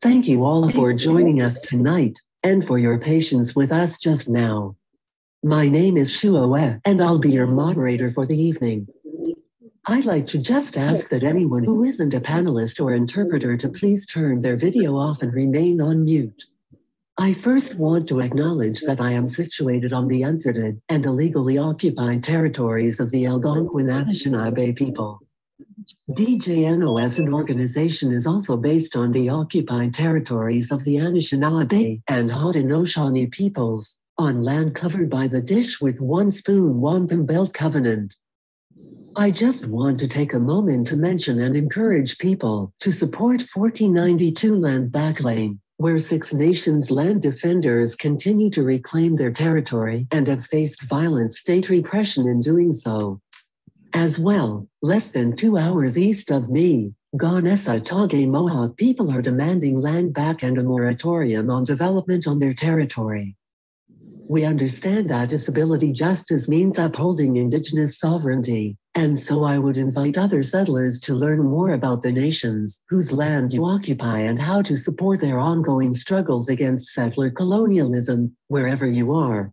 Thank you all for joining us tonight, and for your patience with us just now. My name is Shuoe, and I'll be your moderator for the evening. I'd like to just ask that anyone who isn't a panelist or interpreter to please turn their video off and remain on mute. I first want to acknowledge that I am situated on the unceded and illegally occupied territories of the Algonquin Anishinaabe people. DJNO as an organization is also based on the occupied territories of the Anishinaabe and Haudenosaunee peoples, on land covered by the Dish with One Spoon Wampum Belt Covenant. I just want to take a moment to mention and encourage people to support 1492 Land Back Lane, where Six Nations land defenders continue to reclaim their territory and have faced violent state repression in doing so. As well, less than 2 hours east of me, Gaunessa-Tage Mohawk people are demanding land back and a moratorium on development on their territory. We understand that disability justice means upholding Indigenous sovereignty, and so I would invite other settlers to learn more about the nations whose land you occupy and how to support their ongoing struggles against settler colonialism, wherever you are.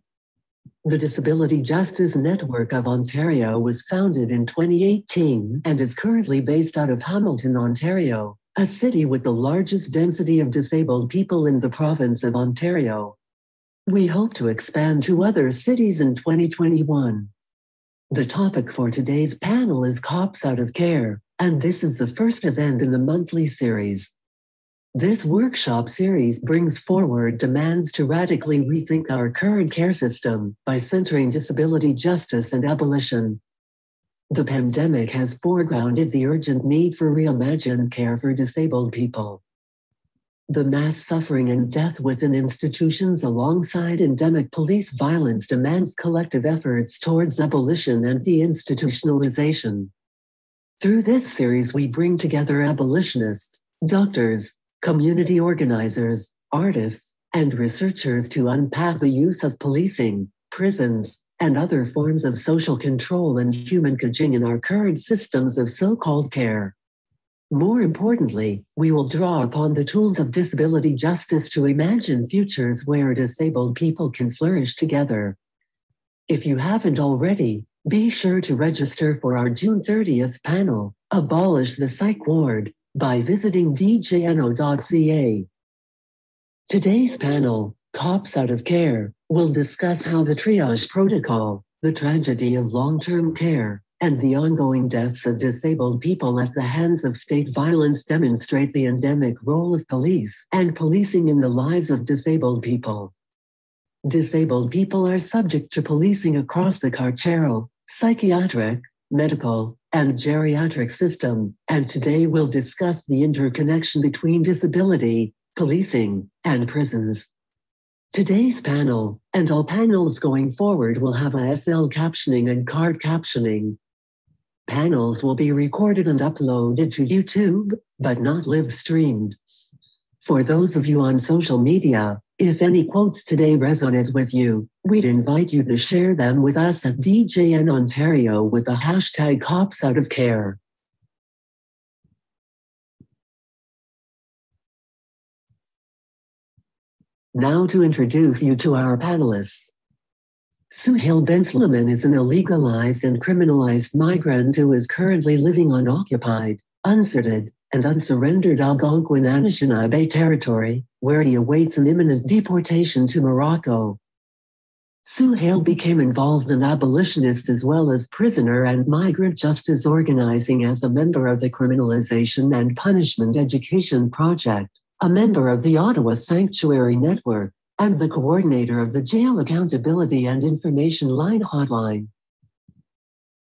The Disability Justice Network of Ontario was founded in 2018 and is currently based out of Hamilton, Ontario, a city with the largest density of disabled people in the province of Ontario. We hope to expand to other cities in 2021. The topic for today's panel is Cops Out of Care, and this is the first event in the monthly series. This workshop series brings forward demands to radically rethink our current care system by centering disability justice and abolition. The pandemic has foregrounded the urgent need for reimagined care for disabled people. The mass suffering and death within institutions alongside endemic police violence demands collective efforts towards abolition and deinstitutionalization. Through this series, we bring together abolitionists, doctors, community organizers, artists, and researchers to unpack the use of policing, prisons, and other forms of social control and human coaching in our current systems of so-called care. More importantly, we will draw upon the tools of disability justice to imagine futures where disabled people can flourish together. If you haven't already, be sure to register for our June 30th panel, Abolish the Psych Ward, by visiting djno.ca. Today's panel, Cops Out of Care, will discuss how the triage protocol, the tragedy of long-term care, and the ongoing deaths of disabled people at the hands of state violence demonstrate the endemic role of police and policing in the lives of disabled people. Disabled people are subject to policing across the carceral, psychiatric, medical, and geriatric system, and today we'll discuss the interconnection between disability, policing, and prisons. Today's panel, and all panels going forward, will have ASL captioning and card captioning. Panels will be recorded and uploaded to YouTube, but not live-streamed. For those of you on social media, if any quotes today resonate with you, we'd invite you to share them with us at DJN Ontario with the hashtag Cops Out of Care. Now to introduce you to our panelists. Suhail Ben-Suleiman is an illegalized and criminalized migrant who is currently living on occupied, unceded, and unsurrendered Algonquin Anishinaabe territory, where he awaits an imminent deportation to Morocco. Suhail became involved in abolitionist as well as prisoner and migrant justice organizing as a member of the Criminalization and Punishment Education Project, a member of the Ottawa Sanctuary Network, and the coordinator of the Jail Accountability and Information Line Hotline.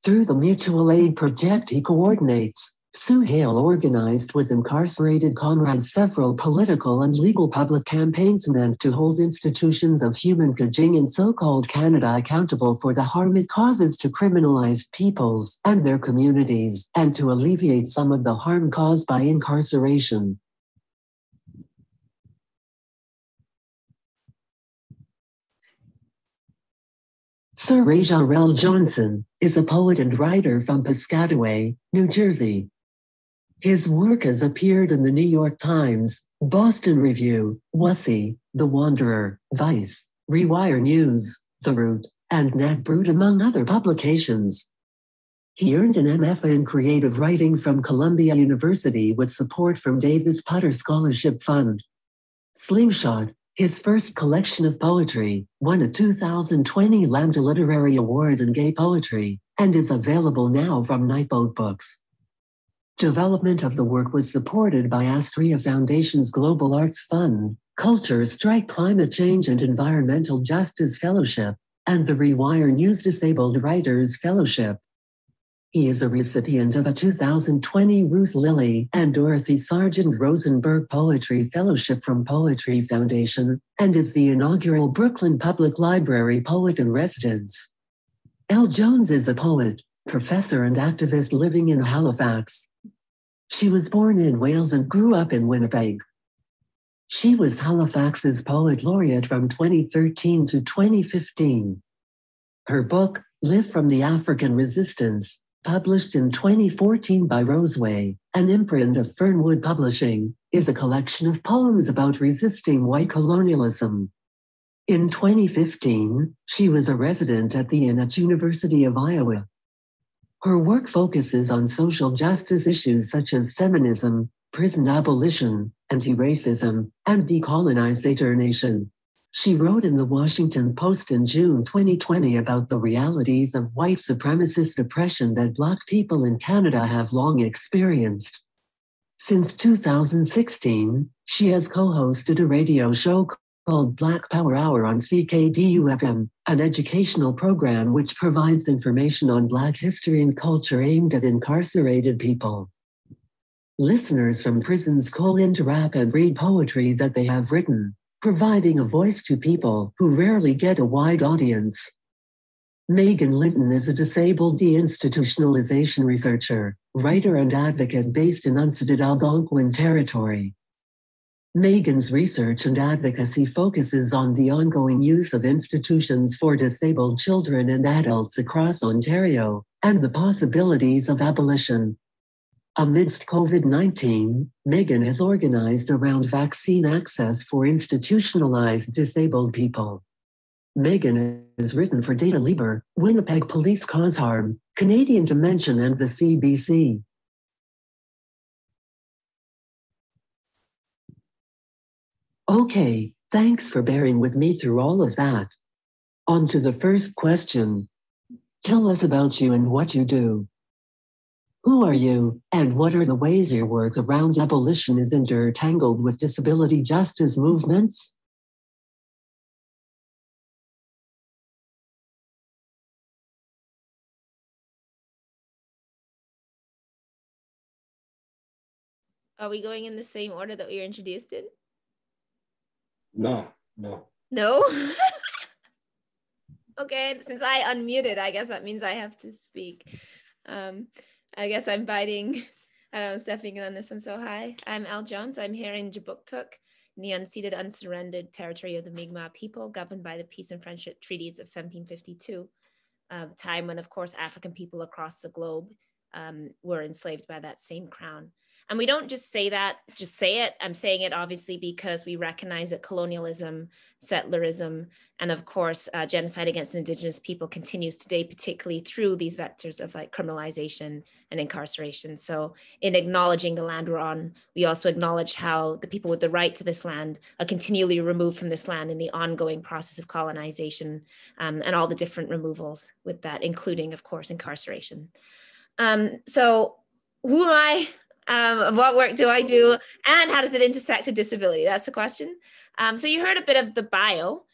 Through the mutual aid project he coordinates, Suhail organized with incarcerated comrades several political and legal public campaigns meant to hold institutions of human coaching in so-called Canada accountable for the harm it causes to criminalized peoples and their communities, and to alleviate some of the harm caused by incarceration. Cyree Jarelle Johnson is a poet and writer from Piscataway, New Jersey. His work has appeared in the New York Times, Boston Review, WUSI, The Wanderer, Vice, Rewire News, The Root, and NetBrood, among other publications. He earned an MFA in creative writing from Columbia University with support from Davis Potter Scholarship Fund. Slingshot, his first collection of poetry, won a 2020 Lambda Literary Award in Gay Poetry, and is available now from Nightboat Books. Development of the work was supported by Astria Foundation's Global Arts Fund, Culture Strike Climate Change and Environmental Justice Fellowship, and the Rewire News Disabled Writers Fellowship. He is a recipient of a 2020 Ruth Lilly and Dorothy Sargent Rosenberg Poetry Fellowship from Poetry Foundation, and is the inaugural Brooklyn Public Library Poet in Residence. Elle Jones is a poet, professor and activist living in Halifax. She was born in Wales and grew up in Winnipeg. She was Halifax's Poet Laureate from 2013 to 2015. Her book, Live from the African Resistance, published in 2014 by Roseway, an imprint of Fernwood Publishing, is a collection of poems about resisting white colonialism. In 2015, she was a resident at the Inn at University of Iowa. Her work focuses on social justice issues such as feminism, prison abolition, anti-racism, and decolonization. She wrote in the Washington Post in June 2020 about the realities of white supremacist oppression that Black people in Canada have long experienced. Since 2016, she has co-hosted a radio show called Black Power Hour on CKDU-FM, an educational program which provides information on Black history and culture aimed at incarcerated people. Listeners from prisons call in to rap and read poetry that they have written, providing a voice to people who rarely get a wide audience. Megan Linton is a disabled deinstitutionalization researcher, writer and advocate based in unceded Algonquin territory. Megan's research and advocacy focuses on the ongoing use of institutions for disabled children and adults across Ontario, and the possibilities of abolition. Amidst COVID-19, Megan has organized around vaccine access for institutionalized disabled people. Megan has written for Data Libre, Winnipeg Police Cause Harm, Canadian Dimension, and the CBC. Okay, thanks for bearing with me through all of that. On to the first question. Tell us about you and what you do. Who are you, and what are the ways your work around abolition is intertangled with disability justice movements? Are we going in the same order that we were introduced in? No. No? Okay, since I unmuted, I guess that means I have to speak. I guess I'm biting, I don't know, I'm stepping in on this one. So hi, I'm Elle Jones. I'm here in Jabuktuk, in the unceded, unsurrendered territory of the Mi'kmaq people, governed by the Peace and Friendship Treaties of 1752, a time when, of course, African people across the globe were enslaved by that same crown. And we don't just say that, just say it. I'm saying it obviously because we recognize that colonialism, settlerism, and of course, genocide against Indigenous people continues today, particularly through these vectors of like criminalization and incarceration. So in acknowledging the land we're on, we also acknowledge how the people with the right to this land are continually removed from this land in the ongoing process of colonization and all the different removals with that, including, of course, incarceration. So who am I? What work do I do? And how does it intersect with disability? That's the question. So you heard a bit of the bio,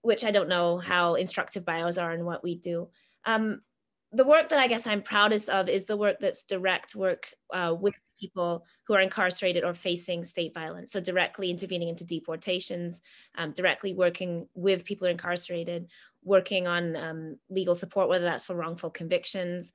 which I don't know how instructive bios are and what we do. The work that I guess I'm proudest of is the work that's direct work with people who are incarcerated or facing state violence. So directly intervening into deportations, directly working with people who are incarcerated, working on legal support, whether that's for wrongful convictions,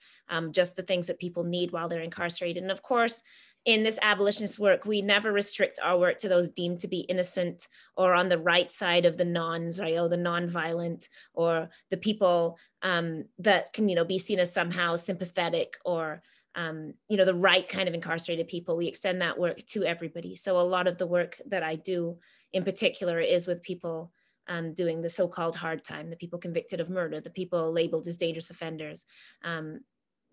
just the things that people need while they're incarcerated. And of course, in this abolitionist work, we never restrict our work to those deemed to be innocent or on the right side of the nons, right, or the non-violent, or the people that can, be seen as somehow sympathetic or the right kind of incarcerated people. We extend that work to everybody. So a lot of the work that I do in particular is with people doing the so-called hard time, the people convicted of murder, the people labeled as dangerous offenders.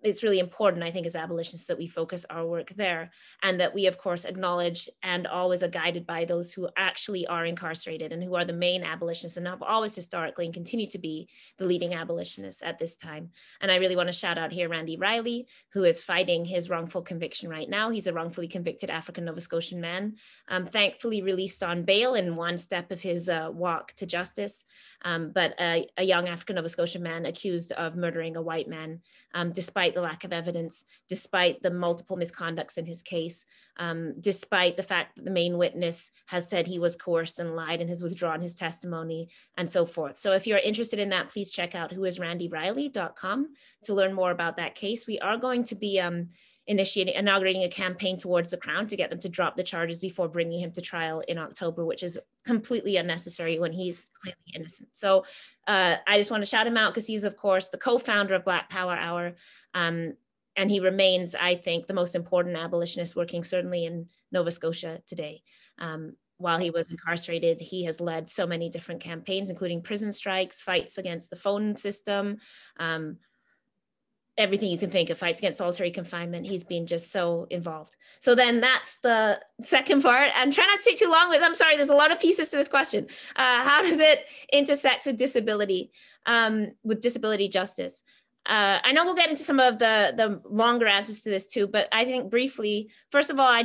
It's really important, I think, as abolitionists that we focus our work there, and that we, of course, acknowledge and always are guided by those who actually are incarcerated and who are the main abolitionists and have always historically and continue to be the leading abolitionists at this time. And I really want to shout out here Randy Riley, who is fighting his wrongful conviction right now. He's a wrongfully convicted African Nova Scotian man, thankfully released on bail in one step of his walk to justice, but a young African Nova Scotian man accused of murdering a white man, despite the lack of evidence, despite the multiple misconducts in his case, despite the fact that the main witness has said he was coerced and lied and has withdrawn his testimony and so forth. So if you're interested in that, please check out whoisrandyriley.com to learn more about that case. We are going to be inaugurating a campaign towards the Crown to get them to drop the charges before bringing him to trial in October, which is completely unnecessary when he's clearly innocent. So I just want to shout him out because he's, of course, the co-founder of Black Power Hour. And he remains, I think, the most important abolitionist working certainly in Nova Scotia today. While he was incarcerated, he has led so many different campaigns, including prison strikes, fights against the phone system, everything you can think of, fights against solitary confinement. He's been just so involved. So then that's the second part. And try not to take too long with, I'm sorry, there's a lot of pieces to this question. How does it intersect with disability justice? I know we'll get into some of the longer answers to this too, but I think briefly, first of all,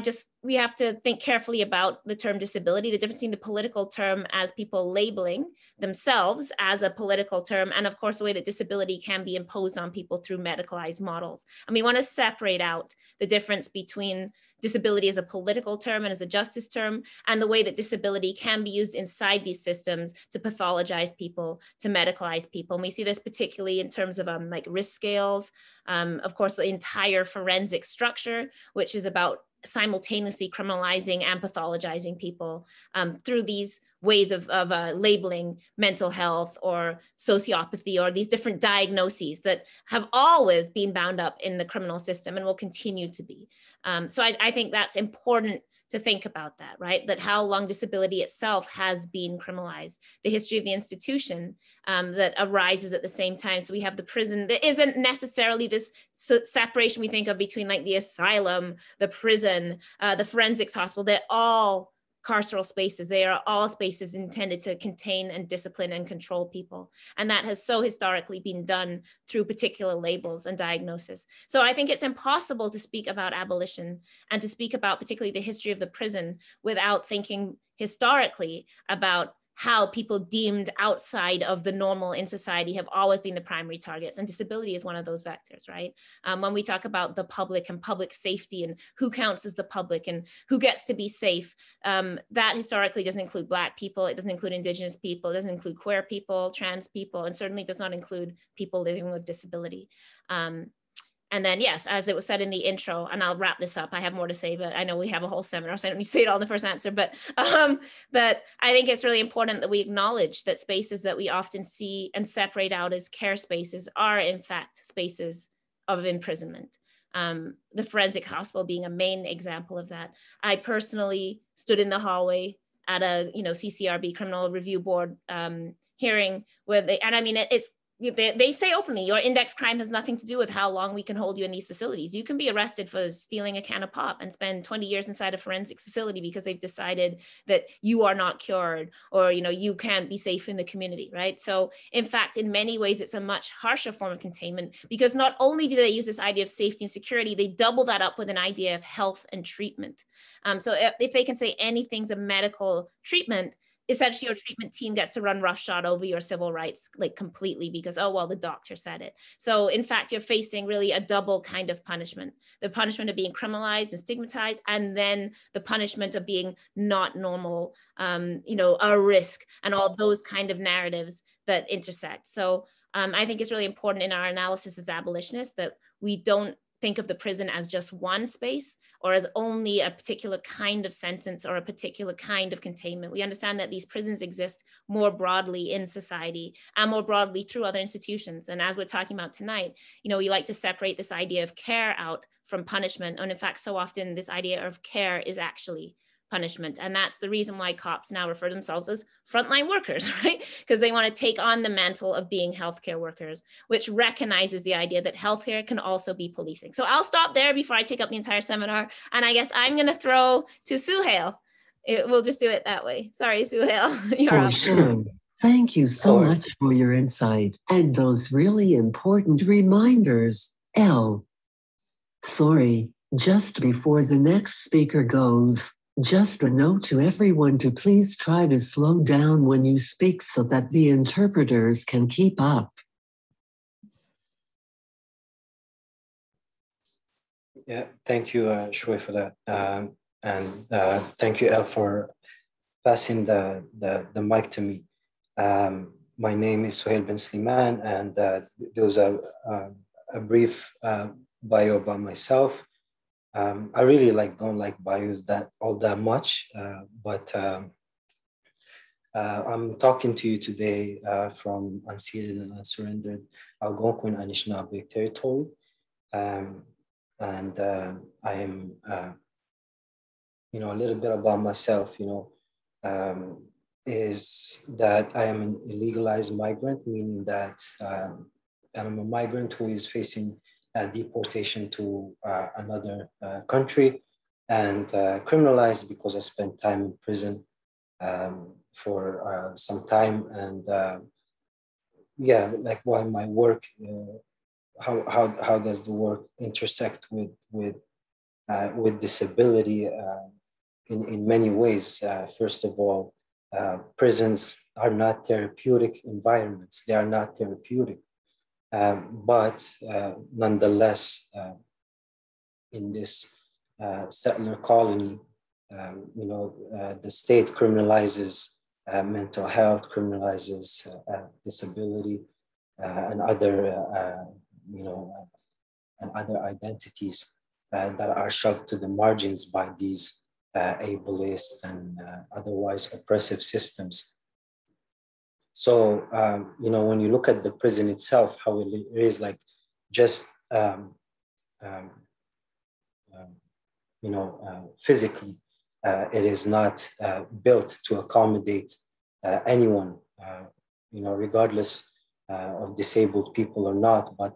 we have to think carefully about the term disability, the difference between the political term as people labeling themselves as a political term, and of course, the way that disability can be imposed on people through medicalized models. And we want to separate out the difference between disability as a political term and as a justice term, and the way that disability can be used inside these systems to pathologize people, to medicalize people. And we see this particularly in terms of like risk scales, of course, the entire forensic structure, which is about simultaneously criminalizing and pathologizing people through these ways of labeling mental health or sociopathy or these different diagnoses that have always been bound up in the criminal system and will continue to be. So I think that's important to think about that, right? That how long disability itself has been criminalized, the history of the institution that arises at the same time. So we have the prison. There isn't necessarily this separation we think of between like the asylum, the prison, the forensics hospital. They're all carceral spaces. They are all spaces intended to contain and discipline and control people. And that has so historically been done through particular labels and diagnosis. So I think it's impossible to speak about abolition and to speak about particularly the history of the prison without thinking historically about how people deemed outside of the normal in society have always been the primary targets. And disability is one of those vectors, right? When we talk about the public and public safety and who counts as the public and who gets to be safe, that historically doesn't include Black people, it doesn't include Indigenous people, it doesn't include queer people, trans people, and certainly does not include people living with disability. And then, yes, as it was said in the intro, and I'll wrap this up, I have more to say, but I know we have a whole seminar, so I don't need to say it all in the first answer, but that I think it's really important that we acknowledge that spaces that we often see and separate out as care spaces are in fact spaces of imprisonment. The forensic hospital being a main example of that. I personally stood in the hallway at a CCRB Criminal Review Board hearing where they say openly, your index crime has nothing to do with how long we can hold you in these facilities. You can be arrested for stealing a can of pop and spend 20 years inside a forensics facility because they've decided that you are not cured or you can't be safe in the community, right? So in fact, in many ways, it's a much harsher form of containment because not only do they use this idea of safety and security, they double that up with an idea of health and treatment. So if they can say anything's a medical treatment, essentially your treatment team gets to run roughshod over your civil rights like completely because, oh, well, the doctor said it. So in fact, you're facing really a double kind of punishment, the punishment of being criminalized and stigmatized, and then the punishment of being not normal, a risk, and all those kind of narratives that intersect. So I think it's really important in our analysis as abolitionists that we don't think of the prison as just one space or as only a particular kind of sentence or a particular kind of containment. We understand that these prisons exist more broadly in society and more broadly through other institutions. And as we're talking about tonight, we like to separate this idea of care out from punishment. And in fact, so often this idea of care is actually punishment. And that's the reason why cops now refer to themselves as frontline workers, right? Because they want to take on the mantle of being healthcare workers, which recognizes the idea that healthcare can also be policing. So I'll stop there before I take up the entire seminar. And I guess I'm going to throw to Suhail. We'll just do it that way. Sorry, Suhail, you're up. Sure. Thank you so much for your insight and those really important reminders, Elle. Sorry, just before the next speaker goes, just a note to everyone to please try to slow down when you speak so that the interpreters can keep up. Yeah, thank you, Shui, for that. And thank you, Elle, for passing the mic to me. My name is Suhail bin Sliman, and there was a brief bio about myself. I really don't like bios all that much, but I'm talking to you today from unceded and unsurrendered Algonquin and Anishinaabe territory, and I am, a little bit about myself. Is that I am an illegalized migrant, meaning that I'm a migrant who is facing deportation to another country, and criminalized because I spent time in prison for some time. And why my work, how does the work intersect with disability in many ways. First of all, prisons are not therapeutic environments. They are not therapeutic. But nonetheless, in this settler colony, the state criminalizes mental health, criminalizes disability, and other, and other identities that are shoved to the margins by these ableist and otherwise oppressive systems. So, when you look at the prison itself, how it is just, physically, it is not built to accommodate anyone, regardless of disabled people or not, but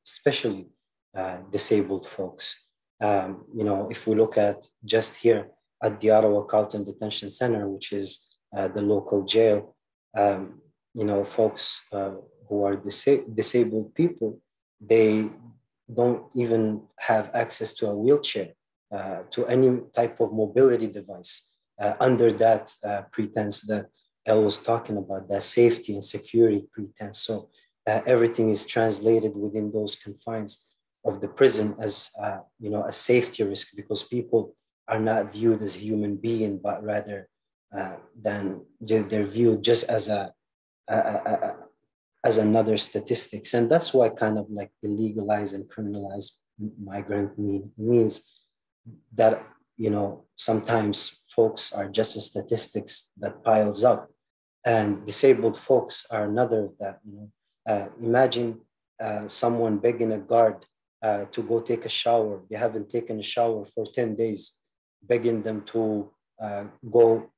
especially disabled folks. If we look at just here at the Ottawa Carleton Detention Center, which is the local jail, folks who are disabled people, they don't even have access to a wheelchair, to any type of mobility device, under that pretense that Elle was talking about, that safety and security pretense. So everything is translated within those confines of the prison as, a safety risk, because people are not viewed as human beings, but rather than they're viewed just as as another statistics. And that's why kind of illegalized and criminalized migrant means that, sometimes folks are just a statistics that piles up, and disabled folks are another of that. Imagine someone begging a guard to go take a shower. They haven't taken a shower for 10 days, begging them to go,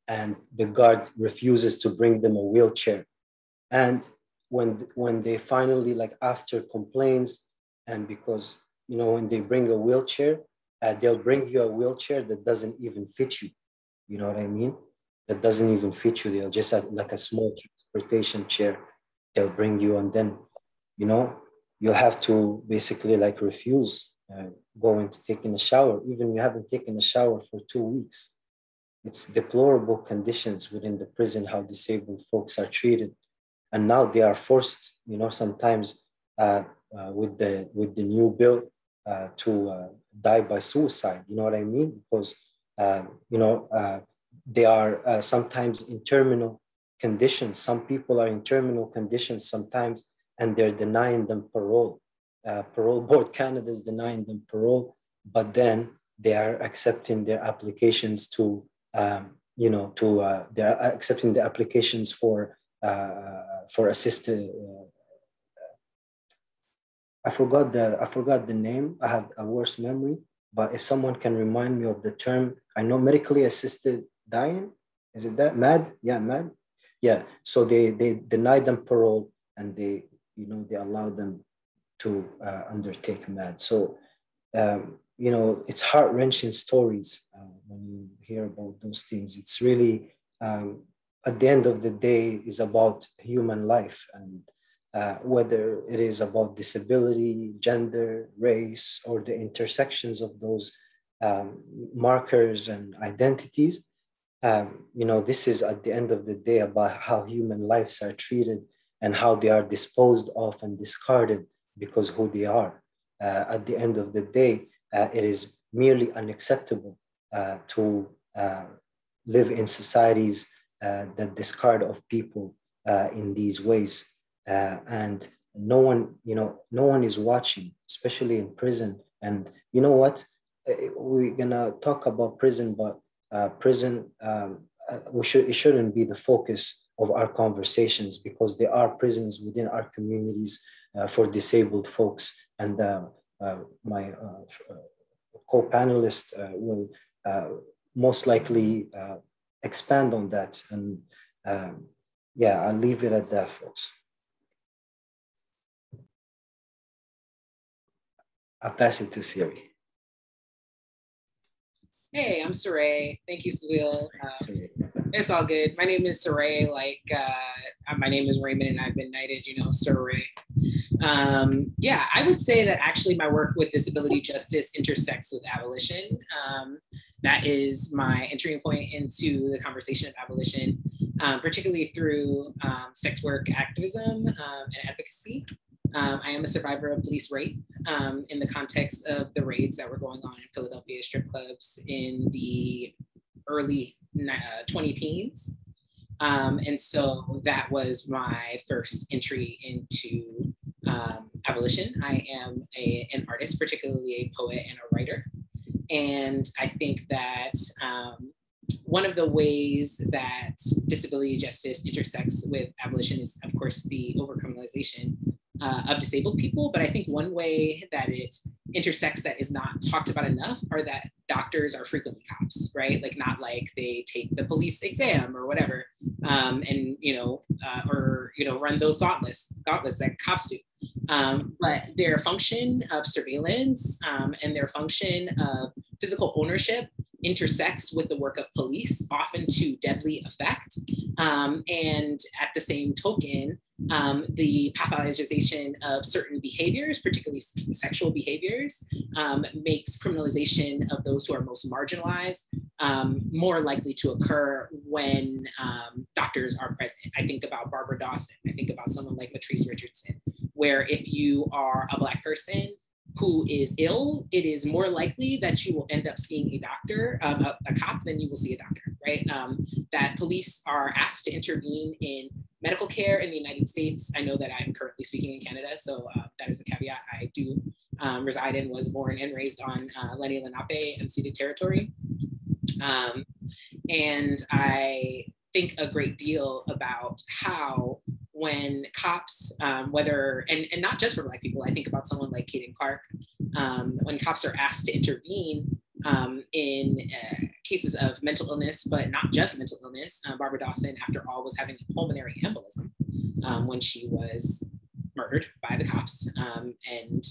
and the guard refuses to bring them a wheelchair. And when they finally, after complaints, and because, when they bring a wheelchair, they'll bring you a wheelchair that doesn't even fit you. You know what I mean? That doesn't even fit you. They'll just have a small transportation chair. They'll bring you, and then, you'll have to basically refuse going to taking a shower. Even you haven't taken a shower for 2 weeks. It's deplorable conditions within the prison, how disabled folks are treated. And now they are forced, sometimes with the new bill to die by suicide. You know what I mean? Because, they are sometimes in terminal conditions. Some people are in terminal conditions sometimes, and they're denying them parole. Parole Board Canada is denying them parole, but then they are accepting their applications to, they're accepting the applications for assisted. I forgot the name. I have a worse memory, but if someone can remind me of the term, I know medically assisted dying. Is it that MAD? Yeah, MAD. Yeah. So they denied them parole, and they allowed them to undertake MAD. So it's heart-wrenching stories when you hear about those things. It's really at the end of the day is about human life, and whether it is about disability, gender, race, or the intersections of those markers and identities. This is at the end of the day about how human lives are treated and how they are disposed of and discarded because who they are. At the end of the day, it is merely unacceptable to live in societies that discard of people in these ways. And no one is watching, especially in prison. And you know what? We're gonna talk about prison, but prison, it shouldn't be the focus of our conversations, because there are prisons within our communities for disabled folks. And my co-panelist will most likely expand on that. And I'll leave it at that, folks. I'll pass it to Cyree. Hey, I'm Cyree. Thank you, Sewell. It's all good. My name is Cyree. My name is Raymond, and I've been knighted, Cyree. I would say that actually my work with disability justice intersects with abolition. That is my entry point into the conversation of abolition, particularly through sex work activism and advocacy. I am a survivor of police rape in the context of the raids that were going on in Philadelphia strip clubs in the early 20-teens. And so that was my first entry into abolition. I am an artist, particularly a poet and a writer. And I think that one of the ways that disability justice intersects with abolition is, of course, the overcriminalization of disabled people. But I think one way that it intersects that is not talked about enough are that doctors are frequently cops, right? Not like they take the police exam or whatever, and run those gauntlets that cops do. But their function of surveillance and their function of physical ownership intersects with the work of police, often to deadly effect. And at the same token, the pathologization of certain behaviors, particularly sexual behaviors, makes criminalization of those who are most marginalized more likely to occur when doctors are present. I think about Barbara Dawson. I think about someone like Matrice Richardson, where if you are a Black person who is ill, it is more likely that you will end up seeing a doctor, a cop, than you will see a doctor, right? That police are asked to intervene in medical care in the United States. I know that I'm currently speaking in Canada, so that is a caveat. I do reside and was born and raised on Lenni Lenape unceded territory. And I think a great deal about how when cops, and not just for Black people, I think about someone like Kaden Clark, when cops are asked to intervene in cases of mental illness, but not just mental illness. Barbara Dawson, after all, was having a pulmonary embolism when she was murdered by the cops, and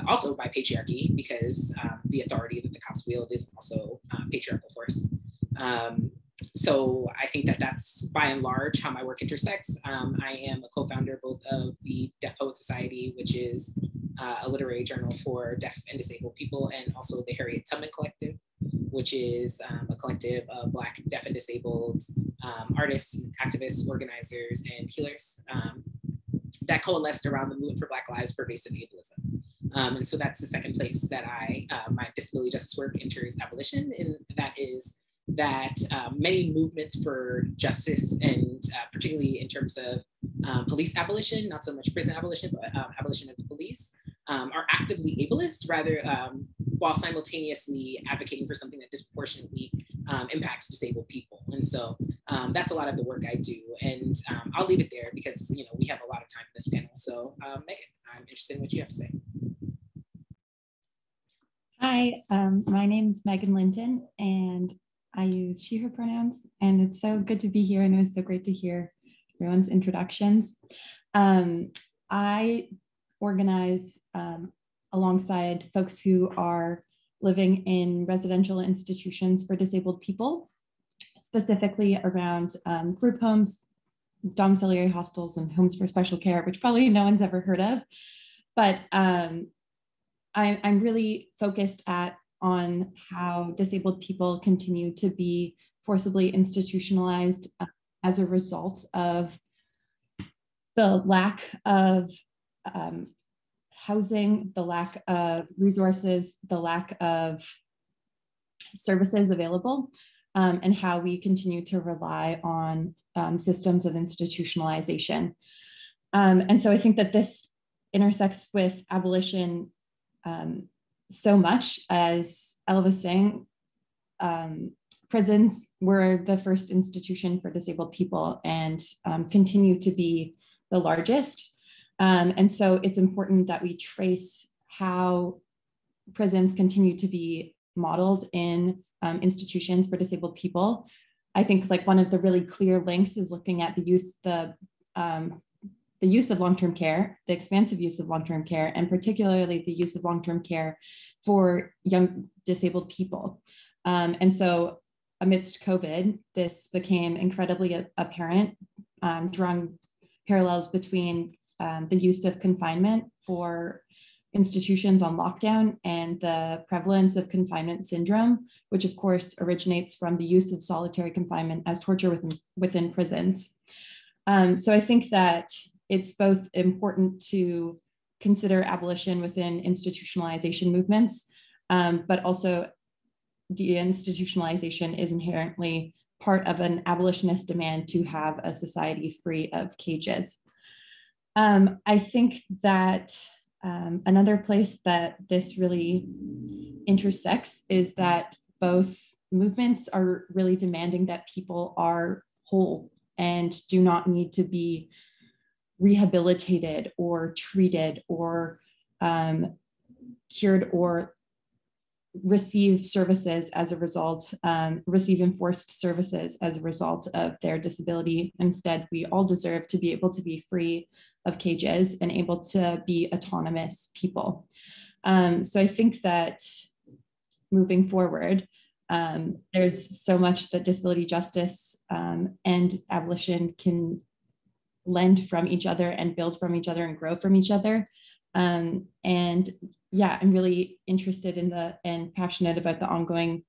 also by patriarchy, because the authority that the cops wield is also patriarchal force. So I think that that's by and large how my work intersects. I am a co-founder both of the Deaf Poet Society, which is a literary journal for deaf and disabled people, and also the Harriet Tubman Collective, which is a collective of Black, deaf, and disabled artists, activists, organizers, and healers that coalesced around the movement for Black Lives, pervasive ableism. And so that's the second place that my disability justice work enters abolition, and that is that many movements for justice, and particularly in terms of police abolition, not so much prison abolition, but abolition of the police, are actively ableist, rather while simultaneously advocating for something that disproportionately impacts disabled people. And so that's a lot of the work I do. And I'll leave it there because we have a lot of time in this panel. So Megan, I'm interested in what you have to say. Hi, my name is Megan Linton, and I use she, her pronouns, and it's so good to be here, and it was so great to hear everyone's introductions. I organize alongside folks who are living in residential institutions for disabled people, specifically around group homes, domiciliary hostels, and homes for special care, which probably no one's ever heard of. But I'm really focused on how disabled people continue to be forcibly institutionalized as a result of the lack of housing, the lack of resources, the lack of services available, and how we continue to rely on systems of institutionalization. And so I think that this intersects with abolition so much. As Ella was saying, prisons were the first institution for disabled people and continue to be the largest. And so it's important that we trace how prisons continue to be modeled in institutions for disabled people. I think like one of the really clear links is looking at the use of long-term care, the expansive use of long-term care, and particularly the use of long-term care for young disabled people. And so amidst COVID, this became incredibly apparent, drawing parallels between the use of confinement for institutions on lockdown and the prevalence of confinement syndrome, which of course originates from the use of solitary confinement as torture within prisons. So I think that it's both important to consider abolition within institutionalization movements, but also deinstitutionalization is inherently part of an abolitionist demand to have a society free of cages. I think that another place that this really intersects is that both movements are really demanding that people are whole and do not need to be rehabilitated or treated or cured or receive services as a result, receive enforced services as a result of their disability. Instead, we all deserve to be able to be free of cages and able to be autonomous people. So I think that moving forward, there's so much that disability justice and abolition can lend from each other and build from each other and grow from each other. And yeah, I'm really interested in and passionate about the ongoing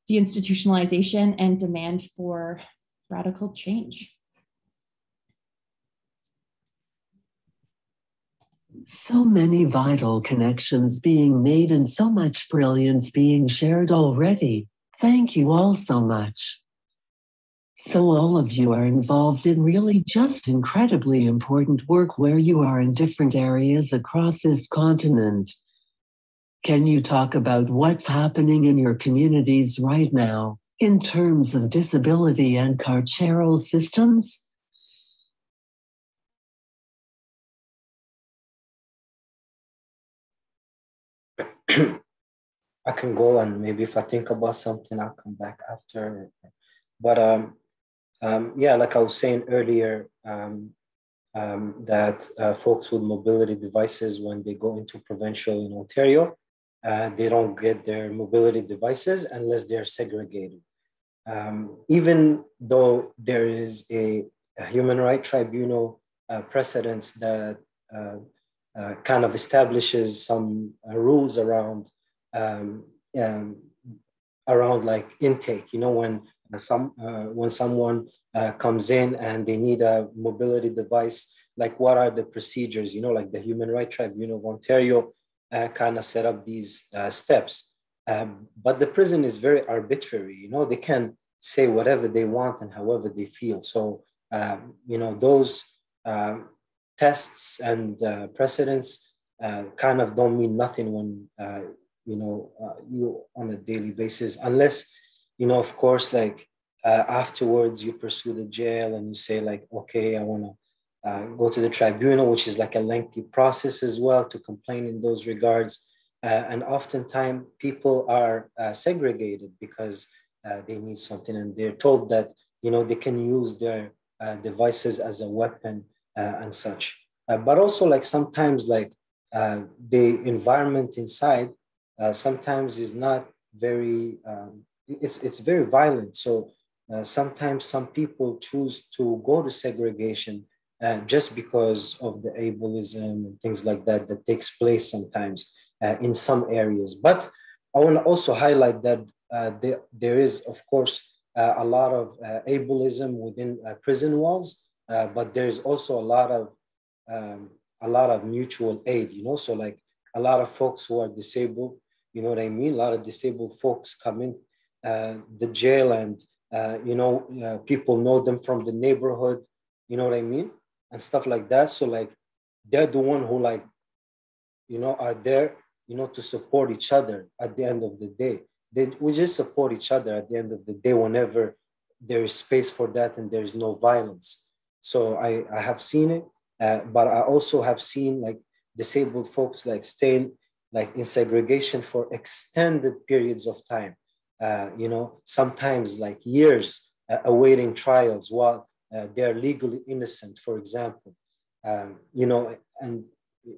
deinstitutionalization and demand for radical change. So many vital connections being made and so much brilliance being shared already. Thank you all so much. So all of you are involved in really just incredibly important work where you are in different areas across this continent. Can you talk about what's happening in your communities right now in terms of disability and carceral systems? I can go, and maybe if I think about something, I'll come back after. But yeah, like I was saying earlier, that folks with mobility devices, when they go into provincial in Ontario, they don't get their mobility devices unless they're segregated. Even though there is a human rights tribunal precedence that kind of establishes some rules around like intake, when someone comes in and they need a mobility device, like what are the procedures, like the Human Rights Tribunal of Ontario kind of set up these steps. But the prison is very arbitrary, they can say whatever they want and however they feel. So, those tests and precedents kind of don't mean nothing when, you on a daily basis, unless, of course, like afterwards you pursue the jail and you say like, okay, I want to go to the tribunal, which is like a lengthy process as well to complain in those regards. And oftentimes people are segregated because they need something and they're told that, they can use their devices as a weapon and such. But also like sometimes like the environment inside sometimes is not very, it's very violent. So sometimes some people choose to go to segregation just because of the ableism and things like that that takes place sometimes in some areas. But I want to also highlight that there is, of course, a lot of ableism within prison walls, but there's also a lot of mutual aid, so like a lot of folks who are disabled, you know what I mean? A lot of disabled folks come in the jail and, people know them from the neighborhood, you know what I mean? And stuff like that. So like, they're the one who like, are there, to support each other at the end of the day. We just support each other at the end of the day whenever there is space for that and there is no violence. So I have seen it, but I also have seen like disabled folks like staying like in segregation for extended periods of time, sometimes like years awaiting trials while they're legally innocent, for example, and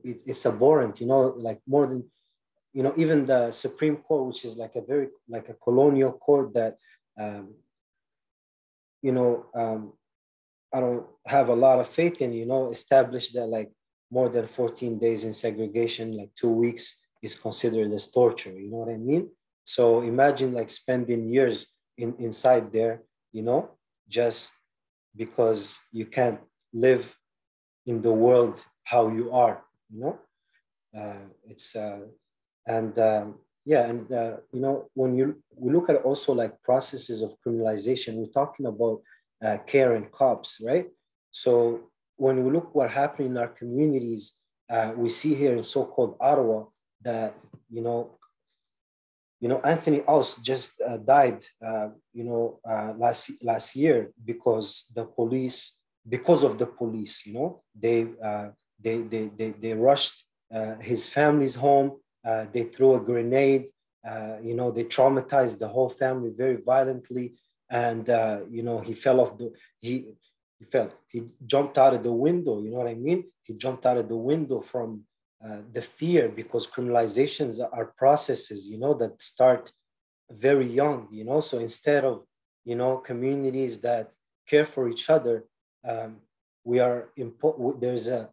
it's abhorrent, like more than, even the Supreme Court, which is like a very, like a colonial court that, I don't have a lot of faith in, established that like more than 14 days in segregation, like 2 weeks is considered as torture, you know what I mean? So imagine like spending years inside there, just because you can't live in the world how you are, it's when we look at also like processes of criminalization, we're talking about care and cops, right? So when we look what happened in our communities, we see here in so-called Ottawa that Anthony Aus just died last year because of the police, they rushed his family's home, they threw a grenade, they traumatized the whole family very violently, and he jumped out of the window, you know what I mean? He jumped out of the window from the fear, because criminalizations are processes, that start very young, so instead of, communities that care for each other, there's a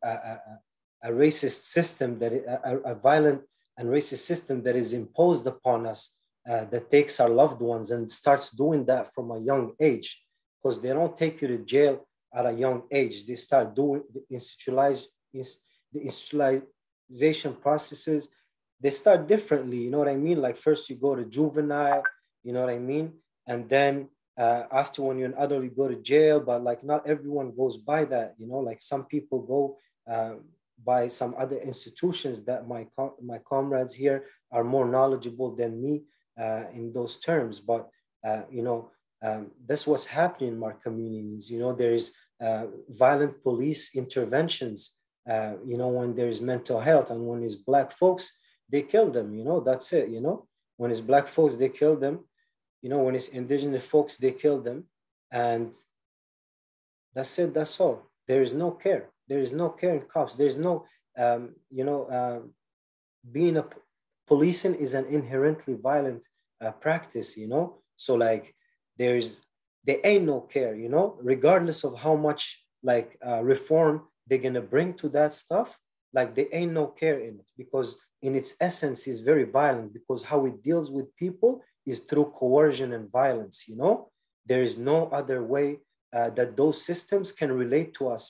racist system a violent and racist system that is imposed upon us that takes our loved ones and starts doing that from a young age, because they don't take you to jail at a young age. They start doing the institutionalization processes. They start differently, you know what I mean? Like first you go to juvenile, you know what I mean? And then after, when you're an adult, you go to jail, but like not everyone goes by that, like some people go by some other institutions that my comrades here are more knowledgeable than me in those terms. But, that's what's happening in our communities. There is violent police interventions, when there's mental health, and when it's Black folks, they kill them, that's it, when it's Black folks, they kill them, when it's indigenous folks, they kill them. And that's it, that's all. There is no care. There is no care in cops. There's no, being a policing is an inherently violent practice, So like there ain't no care, regardless of how much like reform they're gonna bring to that stuff, like there ain't no care in it, because in its essence is very violent, because how it deals with people is through coercion and violence, There is no other way that those systems can relate to us,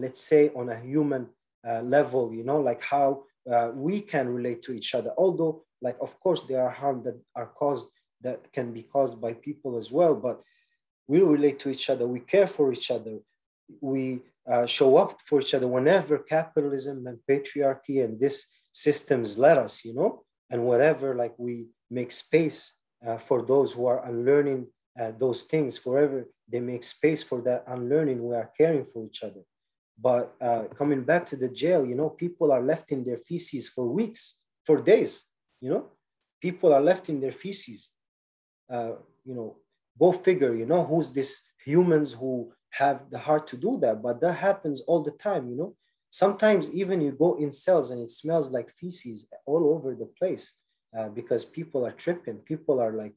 let's say on a human level, like how we can relate to each other. Although, like, of course, there are harm that can be caused by people as well, but we relate to each other, we care for each other, we show up for each other whenever capitalism and patriarchy and this systems let us, you know, and whatever, like we make space for those who are unlearning those things, forever they make space for that unlearning, we are caring for each other. But coming back to the jail, you know, people are left in their feces for weeks, for days, you know, people are left in their feces. You know, go figure, you know, who's this humans who have the heart to do that, but that happens all the time, you know. Sometimes even you go in cells and it smells like feces all over the place because people are tripping. People are like,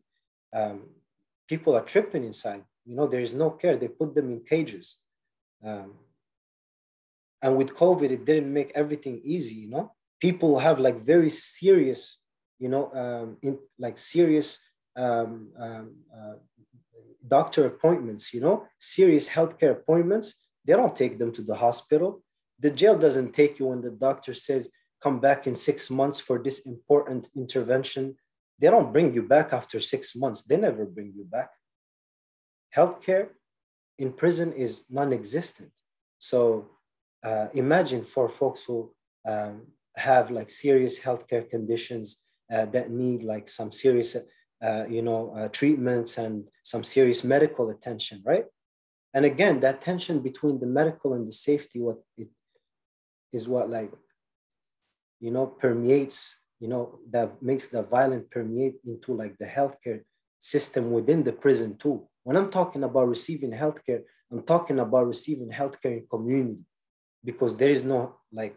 people are tripping inside, you know, there is no care. They put them in cages. And with COVID, it didn't make everything easy, you know. People have like very serious, you know, serious doctor appointments, you know, serious healthcare appointments. They don't take them to the hospital. The jail doesn't take you when the doctor says, come back in 6 months for this important intervention. They don't bring you back after 6 months. They never bring you back. Healthcare in prison is non-existent. So imagine for folks who have like serious healthcare conditions that need like some serious treatments and some serious medical attention, right? And again, that tension between the medical and the safety, what it is, what like, you know, permeates, you know, that makes the violence permeate into like the healthcare system within the prison too. When I'm talking about receiving healthcare, I'm talking about receiving healthcare in community, because there is no like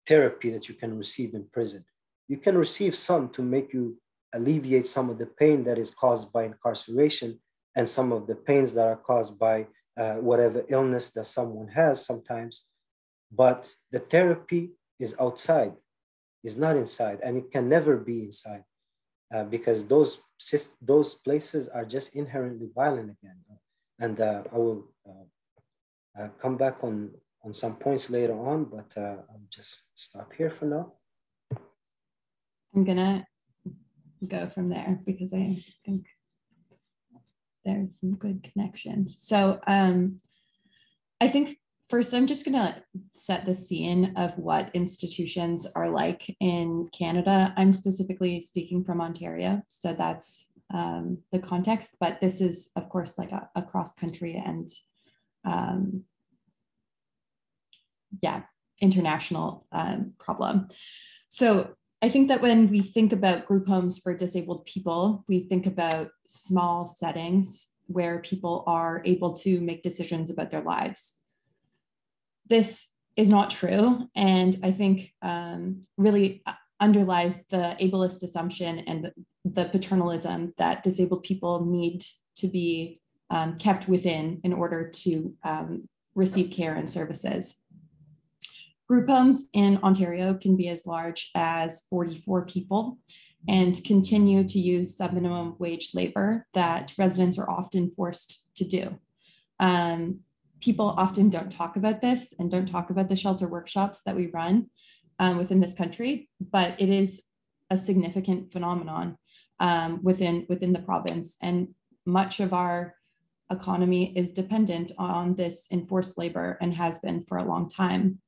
therapy that you can receive in prison. You can receive some to make you alleviate some of the pain that is caused by incarceration and some of the pains that are caused by whatever illness that someone has sometimes. But the therapy is outside, is not inside, and it can never be inside because those places are just inherently violent again. And I will come back on some points later on, but I'll just stop here for now. I'm gonna go from there because I think there's some good connections. So I think first I'm just gonna set the scene of what institutions are like in Canada. I'm specifically speaking from Ontario, so that's the context, but this is of course like a cross country and international problem. So I think that when we think about group homes for disabled people, we think about small settings where people are able to make decisions about their lives. This is not true, and I think really underlies the ableist assumption and the paternalism that disabled people need to be kept within in order to receive care and services. Group homes in Ontario can be as large as 44 people and continue to use sub-minimum wage labor that residents are often forced to do. People often don't talk about this and don't talk about the shelter workshops that we run within this country, but it is a significant phenomenon within the province, and much of our economy is dependent on this enforced labor and has been for a long time.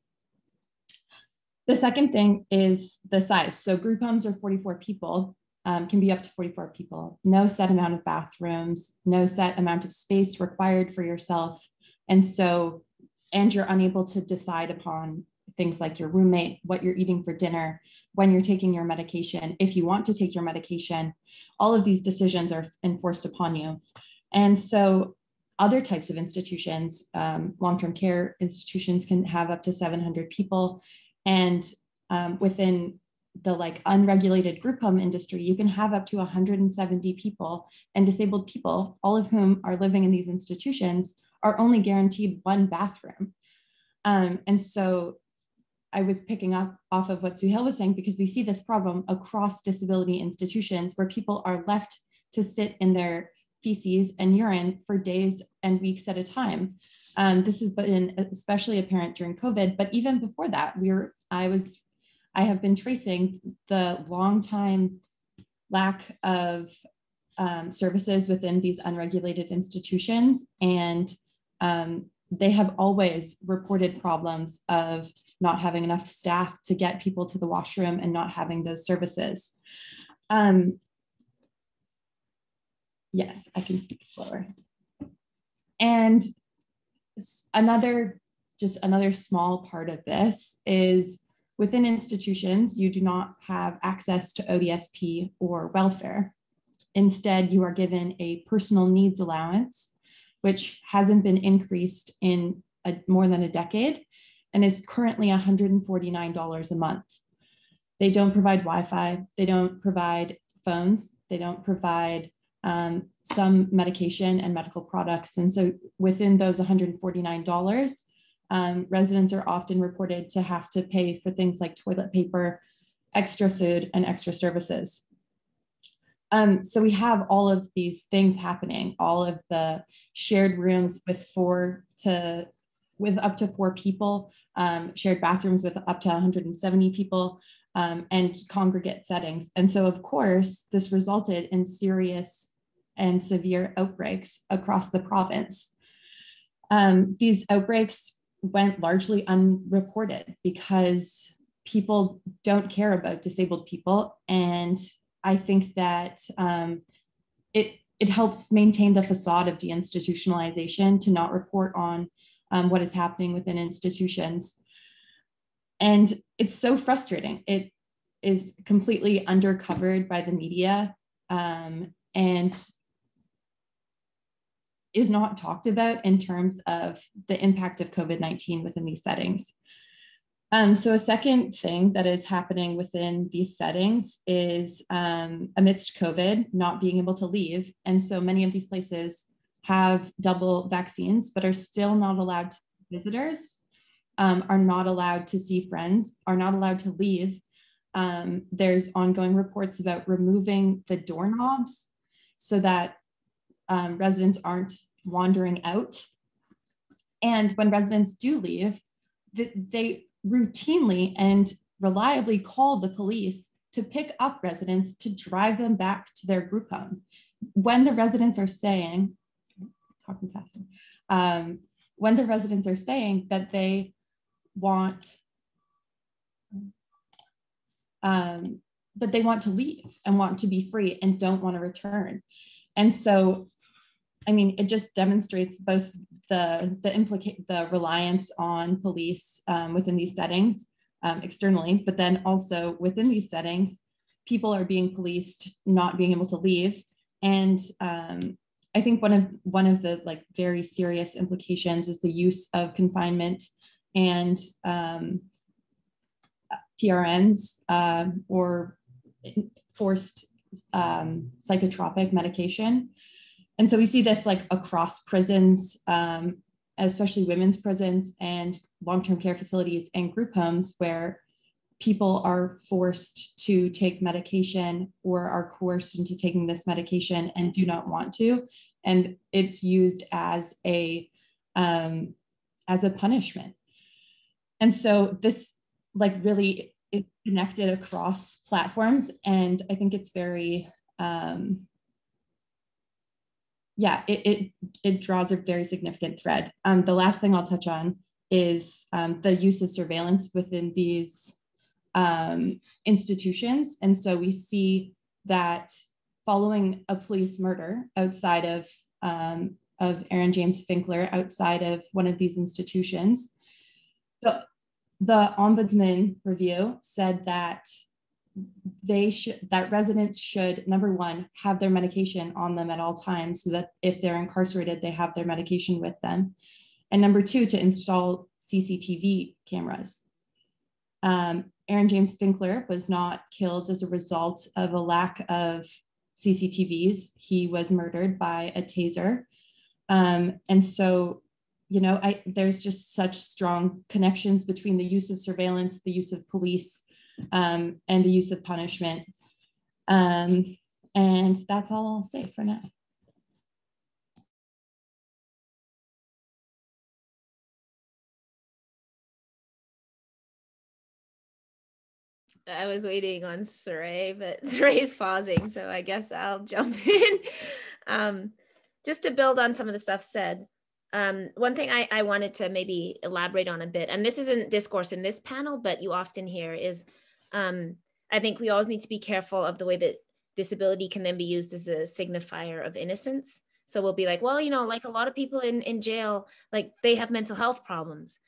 The second thing is the size. So group homes are 44 people, can be up to 44 people, no set amount of bathrooms, no set amount of space required for yourself. And you're unable to decide upon things like your roommate, what you're eating for dinner, when you're taking your medication, if you want to take your medication. All of these decisions are enforced upon you. And so other types of institutions, long-term care institutions, can have up to 700 people. And within the like unregulated group home industry, you can have up to 170 people, and disabled people, all of whom are living in these institutions, are only guaranteed one bathroom. And so I was picking up off of what Suhail was saying, because we see this problem across disability institutions where people are left to sit in their feces and urine for days and weeks at a time. This has been especially apparent during COVID, but even before that, I have been tracing the long time lack of services within these unregulated institutions, and they have always reported problems of not having enough staff to get people to the washroom and not having those services. Yes, I can speak slower. And another small part of this is within institutions, you do not have access to ODSP or welfare. Instead, you are given a personal needs allowance, which hasn't been increased in more than a decade and is currently $149 a month. They don't provide Wi-Fi, they don't provide phones, they don't provide some medication and medical products. And so within those $149, residents are often reported to have to pay for things like toilet paper, extra food, and extra services. So we have all of these things happening, all of the shared rooms with up to 4 people, shared bathrooms with up to 170 people, and congregate settings. And so of course, this resulted in serious and severe outbreaks across the province. These outbreaks went largely unreported because people don't care about disabled people. And I think that it helps maintain the facade of deinstitutionalization to not report on what is happening within institutions. And it's so frustrating. It is completely undercovered by the media and is not talked about in terms of the impact of COVID-19 within these settings. So a second thing that is happening within these settings is amidst COVID, not being able to leave. And so many of these places have double vaccines, but are still not allowed to see visitors, are not allowed to see friends, are not allowed to leave. There's ongoing reports about removing the doorknobs so that residents aren't wandering out. And when residents do leave, they routinely and reliably call the police to pick up residents to drive them back to their group home. When the residents are saying, when the residents are saying that they want to leave and want to be free and don't want to return. And so, I mean, it just demonstrates both the reliance on police within these settings externally, but then also within these settings, people are being policed, not being able to leave. And I think one of the like very serious implications is the use of confinement and PRNs or forced psychotropic medication. And so we see this like across prisons, especially women's prisons and long-term care facilities and group homes where people are forced to take medication or are coerced into taking this medication and do not want to. And it's used as a punishment. And so this like really is connected across platforms. And I think it's very, it draws a very significant thread. The last thing I'll touch on is the use of surveillance within these institutions. And so we see that following a police murder outside of Aaron James Finkler, outside of one of these institutions, the Ombudsman review said that residents should, number one, have their medication on them at all times so that if they're incarcerated, they have their medication with them. And number two, to install CCTV cameras. Aaron James Finkler was not killed as a result of a lack of CCTVs. He was murdered by a taser. And so, you know, there's just such strong connections between the use of surveillance, the use of police, and the use of punishment. And that's all I'll say for now. I was waiting on Cyree, but Cyree's pausing, so I guess I'll jump in. Just to build on some of the stuff said, One thing I wanted to maybe elaborate on a bit, and this isn't discourse in this panel, but you often hear is, I think we always need to be careful of the way that disability can then be used as a signifier of innocence. So we'll be like, well, you know, like a lot of people in jail, like they have mental health problems,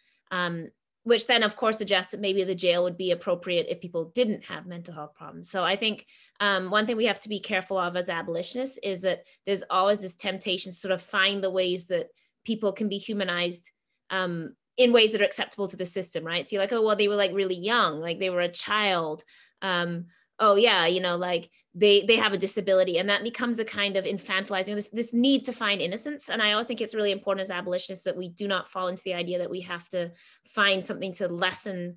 which then of course suggests that maybe the jail would be appropriate if people didn't have mental health problems. So I think one thing we have to be careful of as abolitionists is that there's always this temptation to sort of find the ways that people can be humanized in ways that are acceptable to the system, right? So you're like, oh, well, they were like really young, like they were a child. Oh yeah, you know, like they have a disability, and that becomes a kind of infantilizing, this need to find innocence. And I always think it's really important as abolitionists that we do not fall into the idea that we have to find something to lessen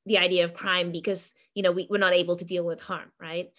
the idea of crime because, you know, we're not able to deal with harm, right?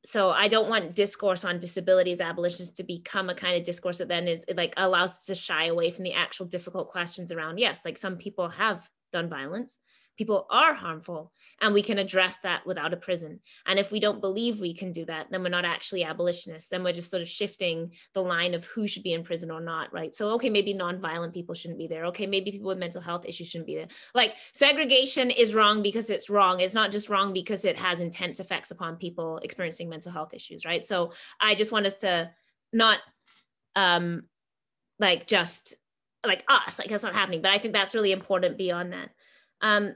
So I don't want discourse on disabilities abolitionists to become a kind of discourse that then is, it like allows us to shy away from the actual difficult questions around, yes, like some people have done violence, people are harmful, and we can address that without a prison. And if we don't believe we can do that, then we're not actually abolitionists. Then we're just sort of shifting the line of who should be in prison or not, right? So, okay, maybe nonviolent people shouldn't be there. Okay, maybe people with mental health issues shouldn't be there. Like segregation is wrong because it's wrong. It's not just wrong because it has intense effects upon people experiencing mental health issues, right? So I just want us to not like just like us, like that's not happening. But I think that's really important beyond that.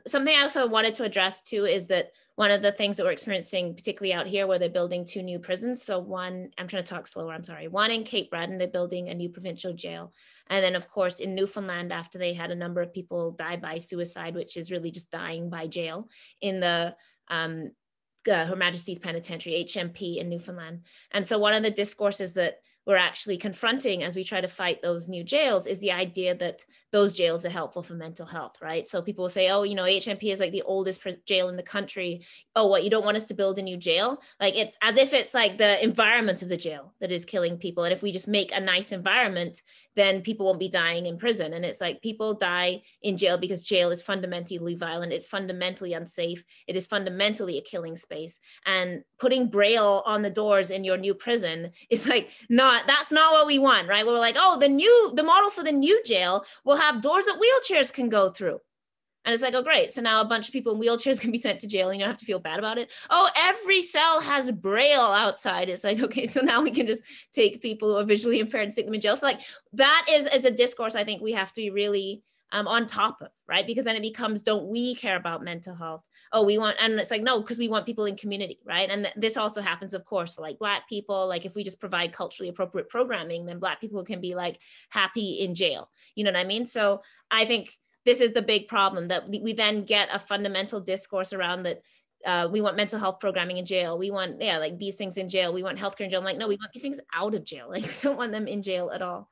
Something I also wanted to address too is that one of the things that we're experiencing, particularly out here where they're building 2 new prisons. So one, I'm trying to talk slower, I'm sorry. One in Cape Breton, they're building a new provincial jail. And then of course in Newfoundland, after they had a number of people die by suicide, which is really just dying by jail, in the Her Majesty's Penitentiary, HMP in Newfoundland. And so one of the discourses that we're actually confronting as we try to fight those new jails is the idea that those jails are helpful for mental health, right? So people will say, oh, you know, HMP is like the oldest jail in the country. Oh, what, you don't want us to build a new jail? Like it's as if it's like the environment of the jail that is killing people. And if we just make a nice environment, then people won't be dying in prison. And it's like people die in jail because jail is fundamentally violent. It's fundamentally unsafe. It is fundamentally a killing space. And putting Braille on the doors in your new prison is like that's not what we want, right? We're like, oh, the model for the new jail will have doors that wheelchairs can go through. And it's like, oh, great. So now a bunch of people in wheelchairs can be sent to jail and you don't have to feel bad about it. Oh, every cell has Braille outside. It's like, okay, so now we can just take people who are visually impaired and stick them in jail. So like that is a discourse I think we have to be really on top of, right? Because then it becomes, don't we care about mental health? Oh, we want, and it's like, no, because we want people in community, right? And this also happens, of course, for like Black people. Like if we just provide culturally appropriate programming, then Black people can be like happy in jail. You know what I mean? So I think this is the big problem, that we then get a fundamental discourse around that we want mental health programming in jail. We want, yeah, like these things in jail. We want healthcare in jail. I'm like, no, we want these things out of jail. Like we don't want them in jail at all.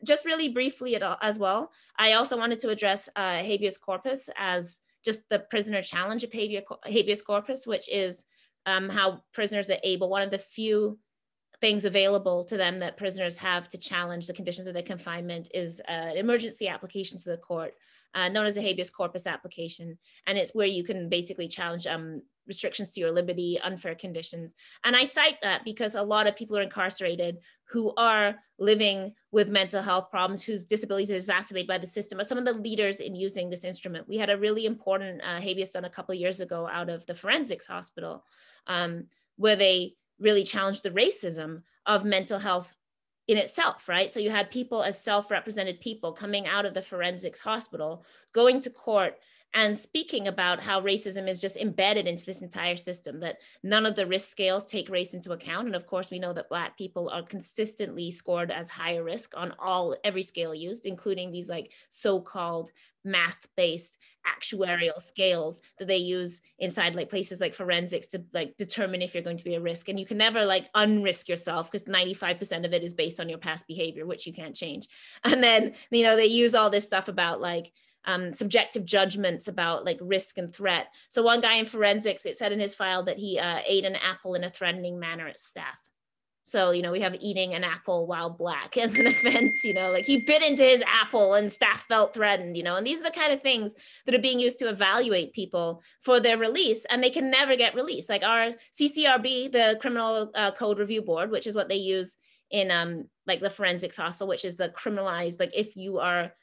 Just really briefly as well, I also wanted to address habeas corpus as just the prisoner challenge of habeas corpus, which is how prisoners are able, one of the few things available to them that prisoners have to challenge the conditions of their confinement is an emergency application to the court, known as a habeas corpus application. And it's where you can basically challenge restrictions to your liberty, unfair conditions. And I cite that because a lot of people are incarcerated who are living with mental health problems, whose disabilities are exacerbated by the system, are some of the leaders in using this instrument. We had a really important habeas done a couple of years ago out of the forensics hospital, where they really challenged the racism of mental health in itself, right? So you had people as self-represented people coming out of the forensics hospital, going to court and speaking about how racism is just embedded into this entire system, that none of the risk scales take race into account. And of course, we know that Black people are consistently scored as higher risk on every scale used, including these like so-called math-based actuarial scales that they use inside like places like forensics to like determine if you're going to be a risk. And you can never like unrisk yourself because 95% of it is based on your past behavior, which you can't change. And then, you know, they use all this stuff about like subjective judgments about like risk and threat. So one guy in forensics, it said in his file that he ate an apple in a threatening manner at staff. So, you know, we have eating an apple while Black as an offense, you know, like he bit into his apple and staff felt threatened, you know, and these are the kind of things that are being used to evaluate people for their release, and they can never get released. Like our CCRB, the Criminal Code Review Board, which is what they use in like the forensics hostel, which is the criminalized, like if you are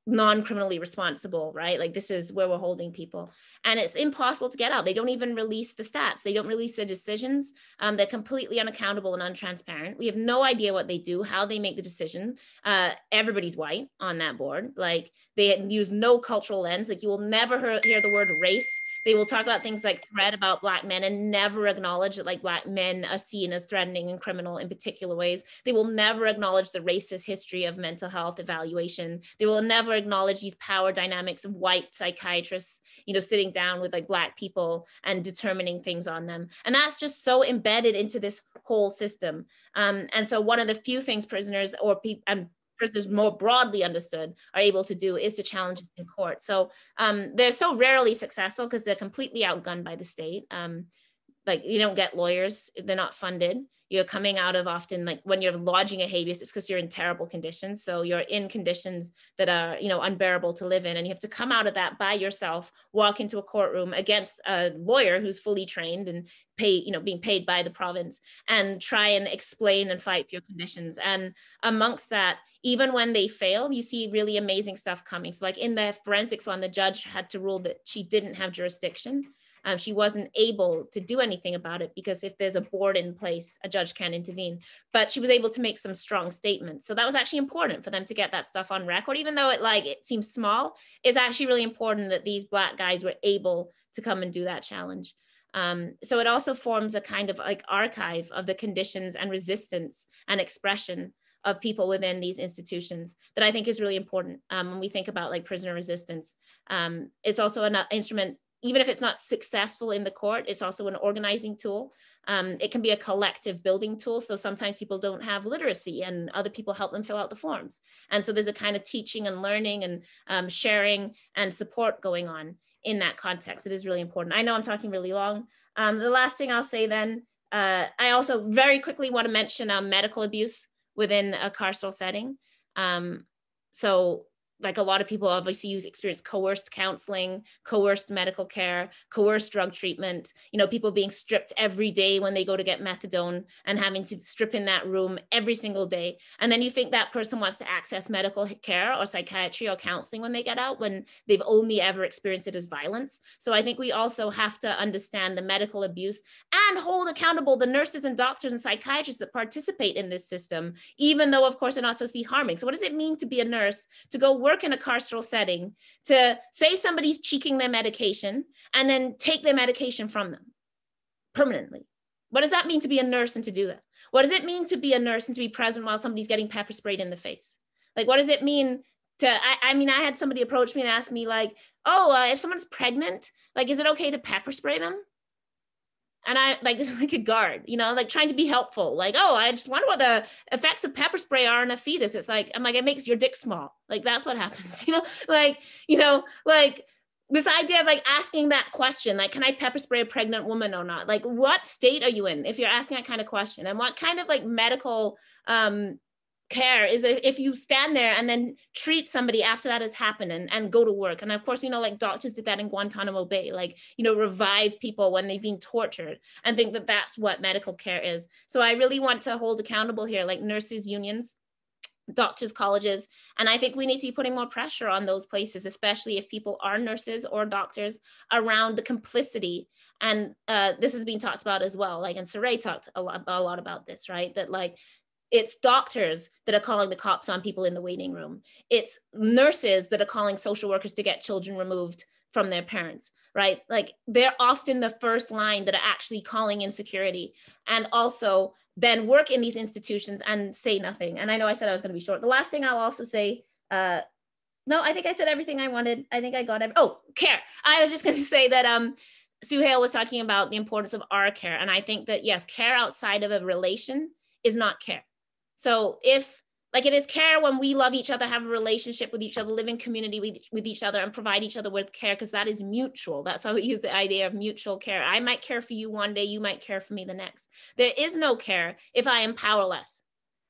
non-criminally responsible, right? Like this is where we're holding people, and it's impossible to get out. They don't even release the stats. They don't release the decisions. They're completely unaccountable and untransparent. We have no idea what they do, how they make the decision. Everybody's white on that board. Like they use no cultural lens. Like you will never hear the word race. They will talk about things like threat about Black men and never acknowledge that like Black men are seen as threatening and criminal in particular ways. They will never acknowledge the racist history of mental health evaluation. They will never acknowledge these power dynamics of white psychiatrists, you know, sitting down with like Black people and determining things on them. And that's just so embedded into this whole system. And so one of the few things prisoners or people, and prisoners more broadly understood are able to do is to challenge this in court. So they're so rarely successful because they're completely outgunned by the state. Like you don't get lawyers, they're not funded. You're coming out of often like when you're lodging a habeas, it's because you're in terrible conditions. So you're in conditions that are, you know, unbearable to live in. And you have to come out of that by yourself, walk into a courtroom against a lawyer who's fully trained and being paid by the province, and try and explain and fight for your conditions. And amongst that, even when they fail, you see really amazing stuff coming. So like in the forensics one, the judge had to rule that she didn't have jurisdiction. She wasn't able to do anything about it because if there's a board in place, a judge can't intervene. But she was able to make some strong statements. So that was actually important for them to get that stuff on record, even though it seems small. It's actually really important that these Black guys were able to come and do that challenge. So it also forms a kind of like archive of the conditions and resistance and expression of people within these institutions that I think is really important when we think about like prisoner resistance. It's also an instrument. Even if it's not successful in the court, it's also an organizing tool. It can be a collective building tool. So sometimes people don't have literacy and other people help them fill out the forms. And so there's a kind of teaching and learning and sharing and support going on in that context. It is really important. I know I'm talking really long. The last thing I'll say then, I also very quickly want to mention medical abuse within a carceral setting. So like a lot of people obviously experience coerced counseling, coerced medical care, coerced drug treatment, you know, people being stripped every day when they go to get methadone and having to strip in that room every single day. And then you think that person wants to access medical care or psychiatry or counseling when they get out, when they've only ever experienced it as violence. So I think we also have to understand the medical abuse and hold accountable the nurses and doctors and psychiatrists that participate in this system, even though of course they're not supposed to be harming. So what does it mean to be a nurse, to go work in a carceral setting, to say somebody's cheeking their medication and then take their medication from them permanently? What does that mean to be a nurse and to do that? What does it mean to be a nurse and to be present while somebody's getting pepper sprayed in the face? Like, what does it mean to, I mean, I had somebody approach me and ask me like, oh, if someone's pregnant, like, is it okay to pepper spray them? And I like, this is like a guard, you know, like trying to be helpful. Like, oh, I just wonder what the effects of pepper spray are on a fetus. It's like, I'm like, it makes your dick small. Like, that's what happens, you know, like this idea of like asking that question, like, can I pepper spray a pregnant woman or not? Like, what state are you in if you're asking that kind of question? And what kind of like medical care is if you stand there and then treat somebody after that has happened and go to work. And of course, you know, like doctors did that in Guantanamo Bay, like, you know, revive people when they've been tortured and think that that's what medical care is. So I really want to hold accountable here, like nurses unions, doctors, colleges. And I think we need to be putting more pressure on those places, especially if people are nurses or doctors, around the complicity. And this has been talked about as well, like, and Cyree talked a lot about this, right? That like, it's doctors that are calling the cops on people in the waiting room. It's nurses that are calling social workers to get children removed from their parents, right? Like they're often the first line that are actually calling insecurity, and also then work in these institutions and say nothing. And I know I said I was going to be short. The last thing I'll also say, no, I think I said everything I wanted. I think I got it. Oh, care. I was just going to say that Suhail was talking about the importance of our care. And I think that yes, care outside of a relation is not care. So if, like, it is care when we love each other, have a relationship with each other, live in community with each other and provide each other with care, because that is mutual. That's how we use the idea of mutual care. I might care for you one day, you might care for me the next. There is no care if I am powerless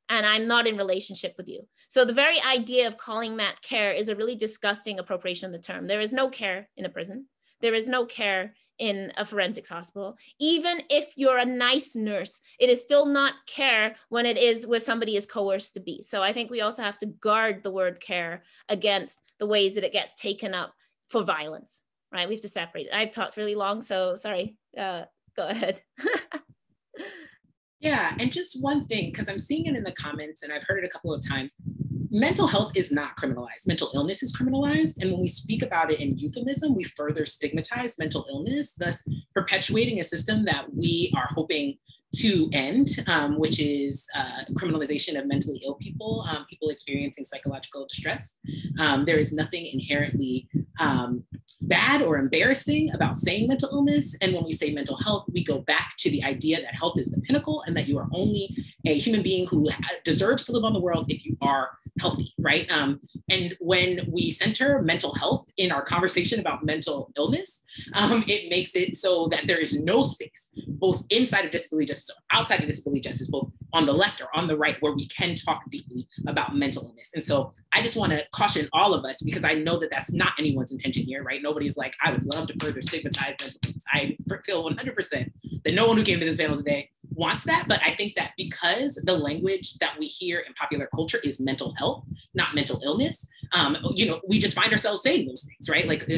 and I'm not in relationship with you. So the very idea of calling that care is a really disgusting appropriation of the term. There is no care in a prison. There is no care in a forensics hospital. Even if you're a nice nurse, it is still not care when it is where somebody is coerced to be. So I think we also have to guard the word care against the ways that it gets taken up for violence, right? We have to separate it. I've talked really long, so sorry, go ahead. Yeah, and just one thing, because I'm seeing it in the comments and I've heard it a couple of times, mental health is not criminalized. Mental illness is criminalized. And when we speak about it in euphemism, we further stigmatize mental illness, thus perpetuating a system that we are hoping to end, which is criminalization of mentally ill people, people experiencing psychological distress. There is nothing inherently bad or embarrassing about saying mental illness. And when we say mental health, we go back to the idea that health is the pinnacle and that you are only a human being who deserves to live on the world if you are healthy, right? And when we center mental health in our conversation about mental illness, it makes it so that there is no space, both inside of disability justice or outside of disability justice, both on the left or on the right, where we can talk deeply about mental illness. And so I just want to caution all of us, because I know that that's not anyone's intention here, right? Nobody's like, I would love to further stigmatize mental illness. I feel 100% that no one who came to this panel today wants that. But I think that because the language that we hear in popular culture is mental health, not mental illness, we just find ourselves saying those things, right? Like,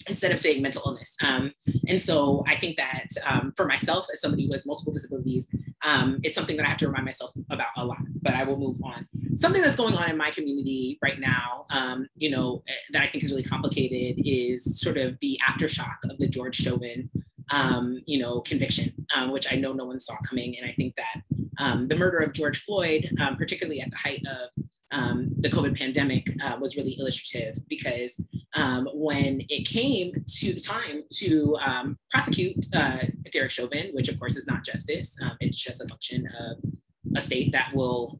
instead of saying mental illness. And so I think that for myself, as somebody who has multiple disabilities, it's something that I have to remind myself about a lot, but I will move on. Something that's going on in my community right now, that I think is really complicated is sort of the aftershock of the George Chauvin conviction, which I know no one saw coming. And I think that the murder of George Floyd, particularly at the height of the COVID pandemic, was really illustrative, because when it came to time to prosecute Derek Chauvin, which of course is not justice, it's just a function of a state that will,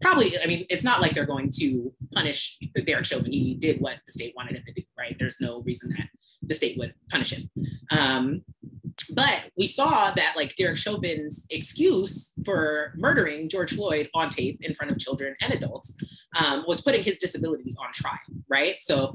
probably, I mean, it's not like they're going to punish Derek Chauvin. He did what the state wanted him to do, right? There's no reason that the state would punish him. But we saw that, like, Derek Chauvin's excuse for murdering George Floyd on tape in front of children and adults was putting his disabilities on trial, right? So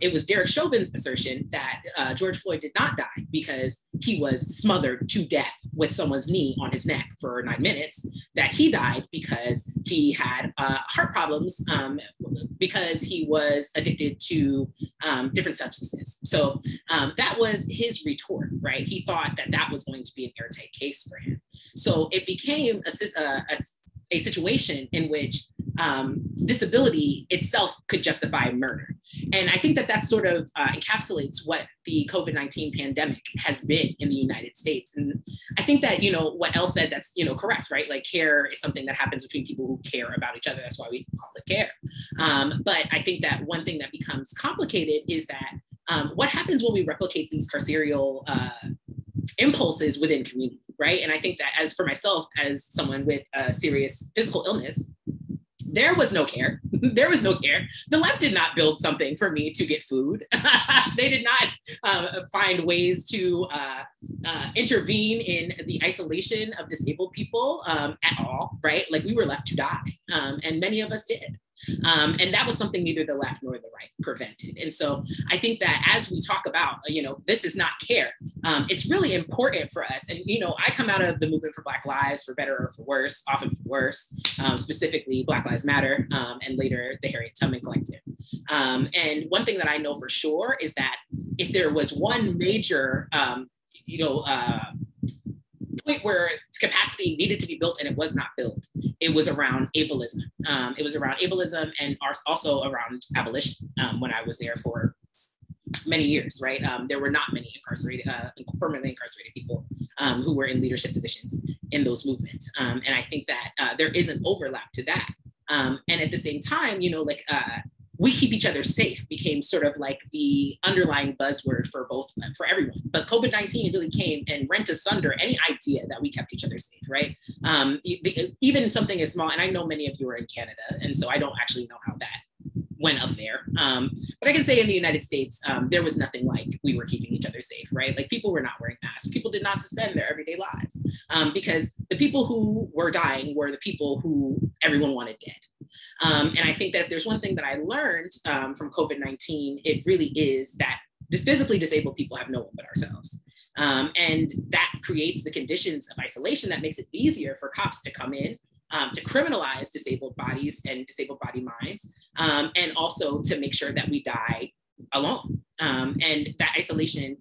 it was Derek Chauvin's assertion that George Floyd did not die because he was smothered to death with someone's knee on his neck for 9 minutes, that he died because he had heart problems, because he was addicted to different substances. So that was his retort, right? He thought that that was going to be an airtight case for him. So it became a situation in which disability itself could justify murder. And I think that that sort of encapsulates what the COVID-19 pandemic has been in the United States. And I think that, what Elle said, that's, correct, right? Like, care is something that happens between people who care about each other. That's why we call it care. But I think that one thing that becomes complicated is that what happens when we replicate these carceral impulses within community, right? And I think that, as for myself, as someone with a serious physical illness, there was no care. There was no care. The left did not build something for me to get food. They did not find ways to intervene in the isolation of disabled people at all, right? Like, we were left to die, and many of us did. And that was something neither the left nor the right prevented. And so I think that as we talk about, this is not care, it's really important for us. And, I come out of the movement for Black Lives, for better or for worse, often for worse, specifically Black Lives Matter, and later the Harriet Tubman Collective. And one thing that I know for sure is that if there was one major, point where capacity needed to be built and it was not built, it was around ableism. It was around ableism and also around abolition when I was there for many years, right? There were not many permanently incarcerated people who were in leadership positions in those movements. And I think that there is an overlap to that. And at the same time, we keep each other safe became sort of like the underlying buzzword for everyone. But COVID-19 really came and rent asunder any idea that we kept each other safe, right? Even something as small, and I know many of you are in Canada, and so I don't actually know how that went up there. But I can say in the United States, there was nothing like we were keeping each other safe, right? Like, people were not wearing masks. People did not suspend their everyday lives because the people who were dying were the people who everyone wanted dead. And I think that if there's one thing that I learned from COVID-19, it really is that physically disabled people have no one but ourselves. And that creates the conditions of isolation that makes it easier for cops to come in, to criminalize disabled bodies and disabled body minds, and also to make sure that we die alone. And that isolation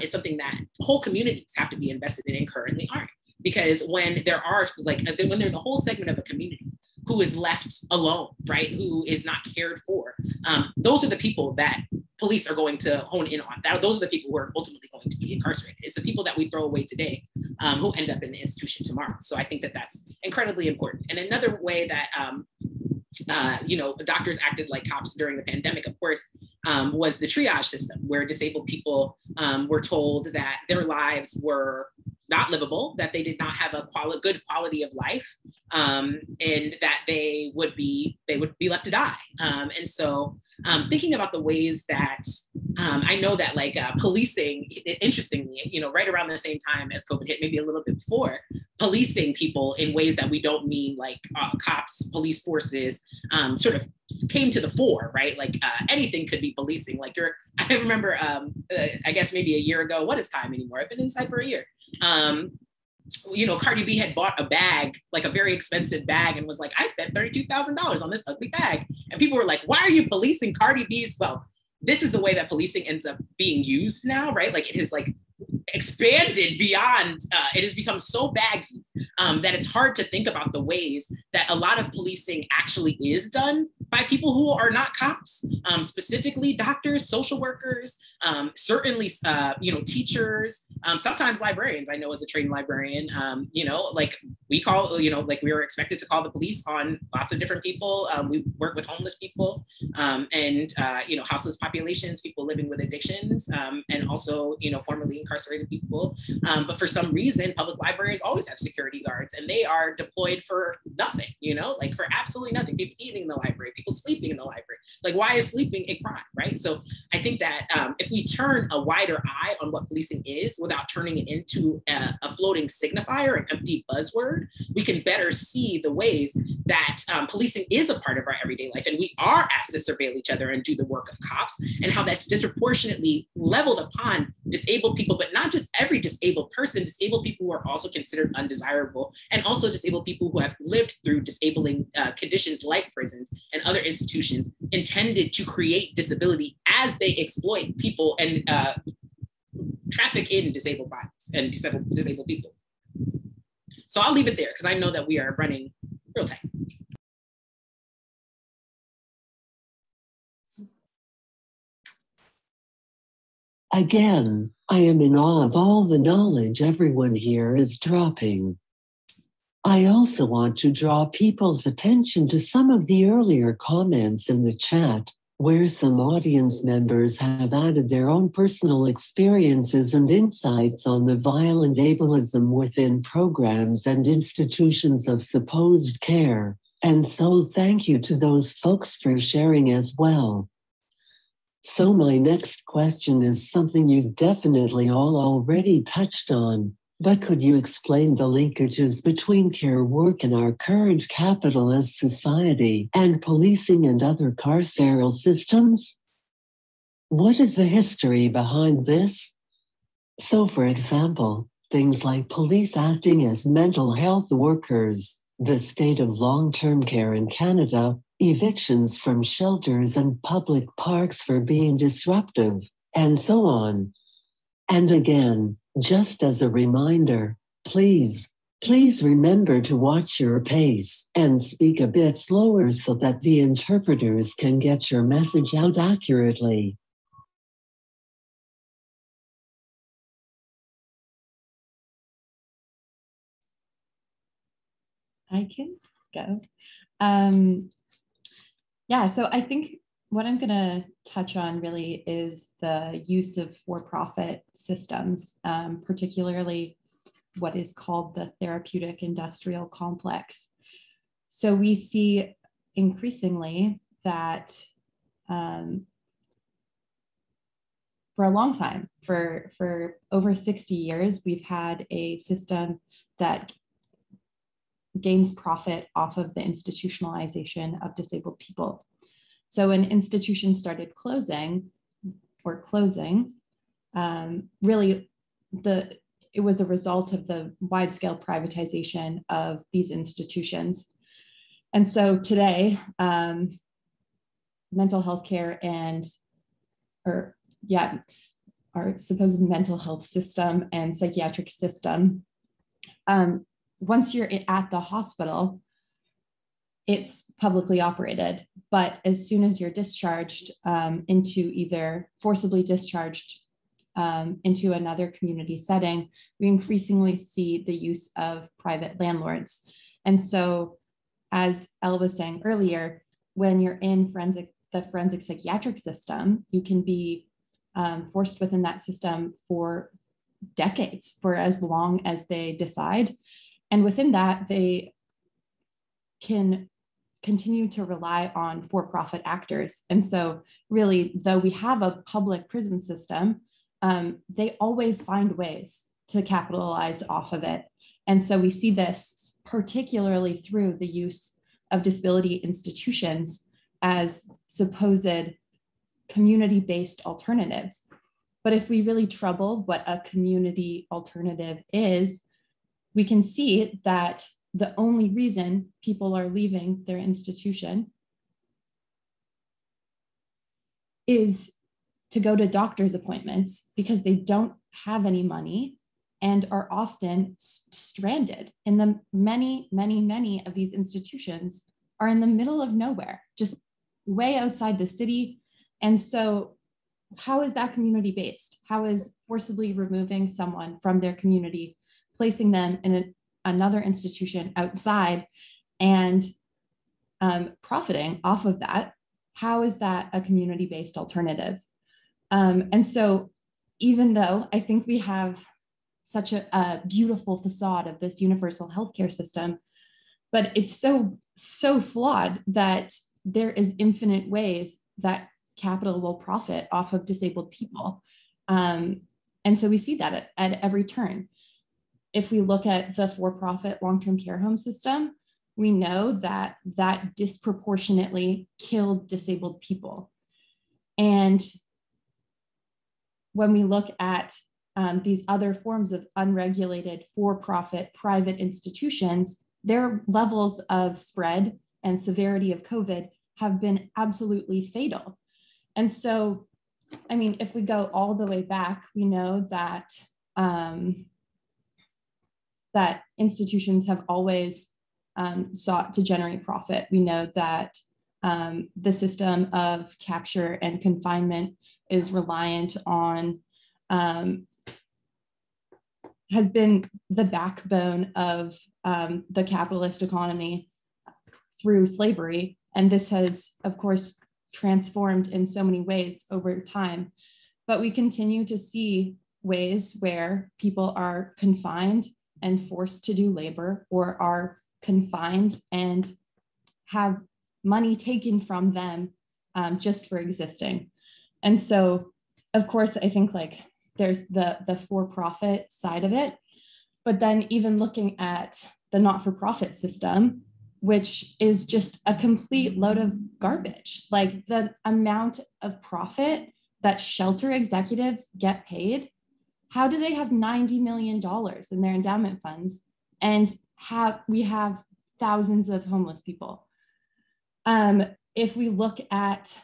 is something that whole communities have to be invested in and currently aren't. Because when there are when there's a whole segment of a community who is left alone, right, who is not cared for, those are the people that police are going to hone in on. Those are the people who are ultimately going to be incarcerated. It's the people that we throw away today who end up in the institution tomorrow. So I think that that's incredibly important. And another way that doctors acted like cops during the pandemic, of course, was the triage system, where disabled people were told that their lives were not livable, that they did not have a good quality of life, and that they would be left to die. And so thinking about the ways that I know that policing, interestingly, right around the same time as COVID hit, maybe a little bit before, policing people in ways that we don't mean cops, police forces, sort of came to the fore, right? Anything could be policing. I remember, I guess maybe a year ago, what is time anymore? I've been inside for a year. Cardi B had bought a bag, a very expensive bag, and was like, I spent $32,000 on this ugly bag. And people were like, why are you policing Cardi B's? Well, this is the way that policing ends up being used now, right? It is expanded beyond, it has become so baggy that it's hard to think about the ways that a lot of policing actually is done by people who are not cops, specifically doctors, social workers, certainly, teachers, sometimes librarians. I know as a trained librarian, we call, we are expected to call the police on lots of different people. We work with homeless people and, houseless populations, people living with addictions, and also, formerly incarcerated people. But for some reason, public libraries always have security guards, and they are deployed for nothing, for absolutely nothing. People eating in the library, people sleeping in the library. Why is sleeping a crime, right? So I think that if we turn a wider eye on what policing is without turning it into a floating signifier, an empty buzzword, we can better see the ways that policing is a part of our everyday life. And we are asked to surveil each other and do the work of cops, and how that's disproportionately leveled upon disabled people, but not just every disabled person, disabled people who are also considered undesirable, and also disabled people who have lived through disabling conditions like prisons and other institutions intended to create disability as they exploit people and traffic in disabled bodies and disabled people. So I'll leave it there because I know that we are running real tight. Again, I am in awe of all the knowledge everyone here is dropping. I also want to draw people's attention to some of the earlier comments in the chat, where some audience members have added their own personal experiences and insights on the violent ableism within programs and institutions of supposed care. And so thank you to those folks for sharing as well. So my next question is something you've definitely all already touched on, but could you explain the linkages between care work in our current capitalist society and policing and other carceral systems? What is the history behind this? So for example, things like police acting as mental health workers, the state of long-term care in Canada, evictions from shelters and public parks for being disruptive, and so on. And again, just as a reminder, please remember to watch your pace and speak a bit slower so that the interpreters can get your message out accurately. I can go. Yeah, so I think what I'm going to touch on really is the use of for-profit systems, particularly what is called the therapeutic industrial complex. So we see increasingly that for a long time, for over 60 years, we've had a system that gains profit off of the institutionalization of disabled people. So when institutions started closing, or closing, really it was a result of the wide-scale privatization of these institutions. And so today, mental health care our supposed mental health system and psychiatric system, once you're at the hospital, it's publicly operated. But as soon as you're discharged into either forcibly discharged into another community setting, we increasingly see the use of private landlords. And so, as Elle was saying earlier, when you're in the forensic psychiatric system, you can be forced within that system for decades, for as long as they decide. And within that, they can continue to rely on for-profit actors. And so really, though we have a public prison system, they always find ways to capitalize off of it. And so we see this particularly through the use of disability institutions as supposed community-based alternatives. But if we really trouble what a community alternative is, we can see that the only reason people are leaving their institution is to go to doctor's appointments because they don't have any money and are often stranded. In the many of these institutions are in the middle of nowhere, just way outside the city. And so how is that community-based? How is forcibly removing someone from their community, placing them in another institution outside and profiting off of that? How is that a community-based alternative? And so even though I think we have such a beautiful facade of this universal healthcare system, but it's so flawed that there is infinite ways that capital will profit off of disabled people. And so we see that at every turn. If we look at the for-profit long-term care home system, we know that that disproportionately killed disabled people. And when we look at these other forms of unregulated for-profit private institutions, their levels of spread and severity of COVID have been absolutely fatal. And so, I mean, if we go all the way back, we know that that institutions have always sought to generate profit. We know that the system of capture and confinement is reliant on, has been the backbone of the capitalist economy through slavery. And this has, of course, transformed in so many ways over time. But we continue to see ways where people are confined and forced to do labor, or are confined and have money taken from them just for existing. And so, of course, I think like there's the for-profit side of it, but then even looking at the not-for-profit system, which is just a complete load of garbage. Like the amount of profit that shelter executives get paid, how do they have $90 million in their endowment funds and we have thousands of homeless people? If we look at,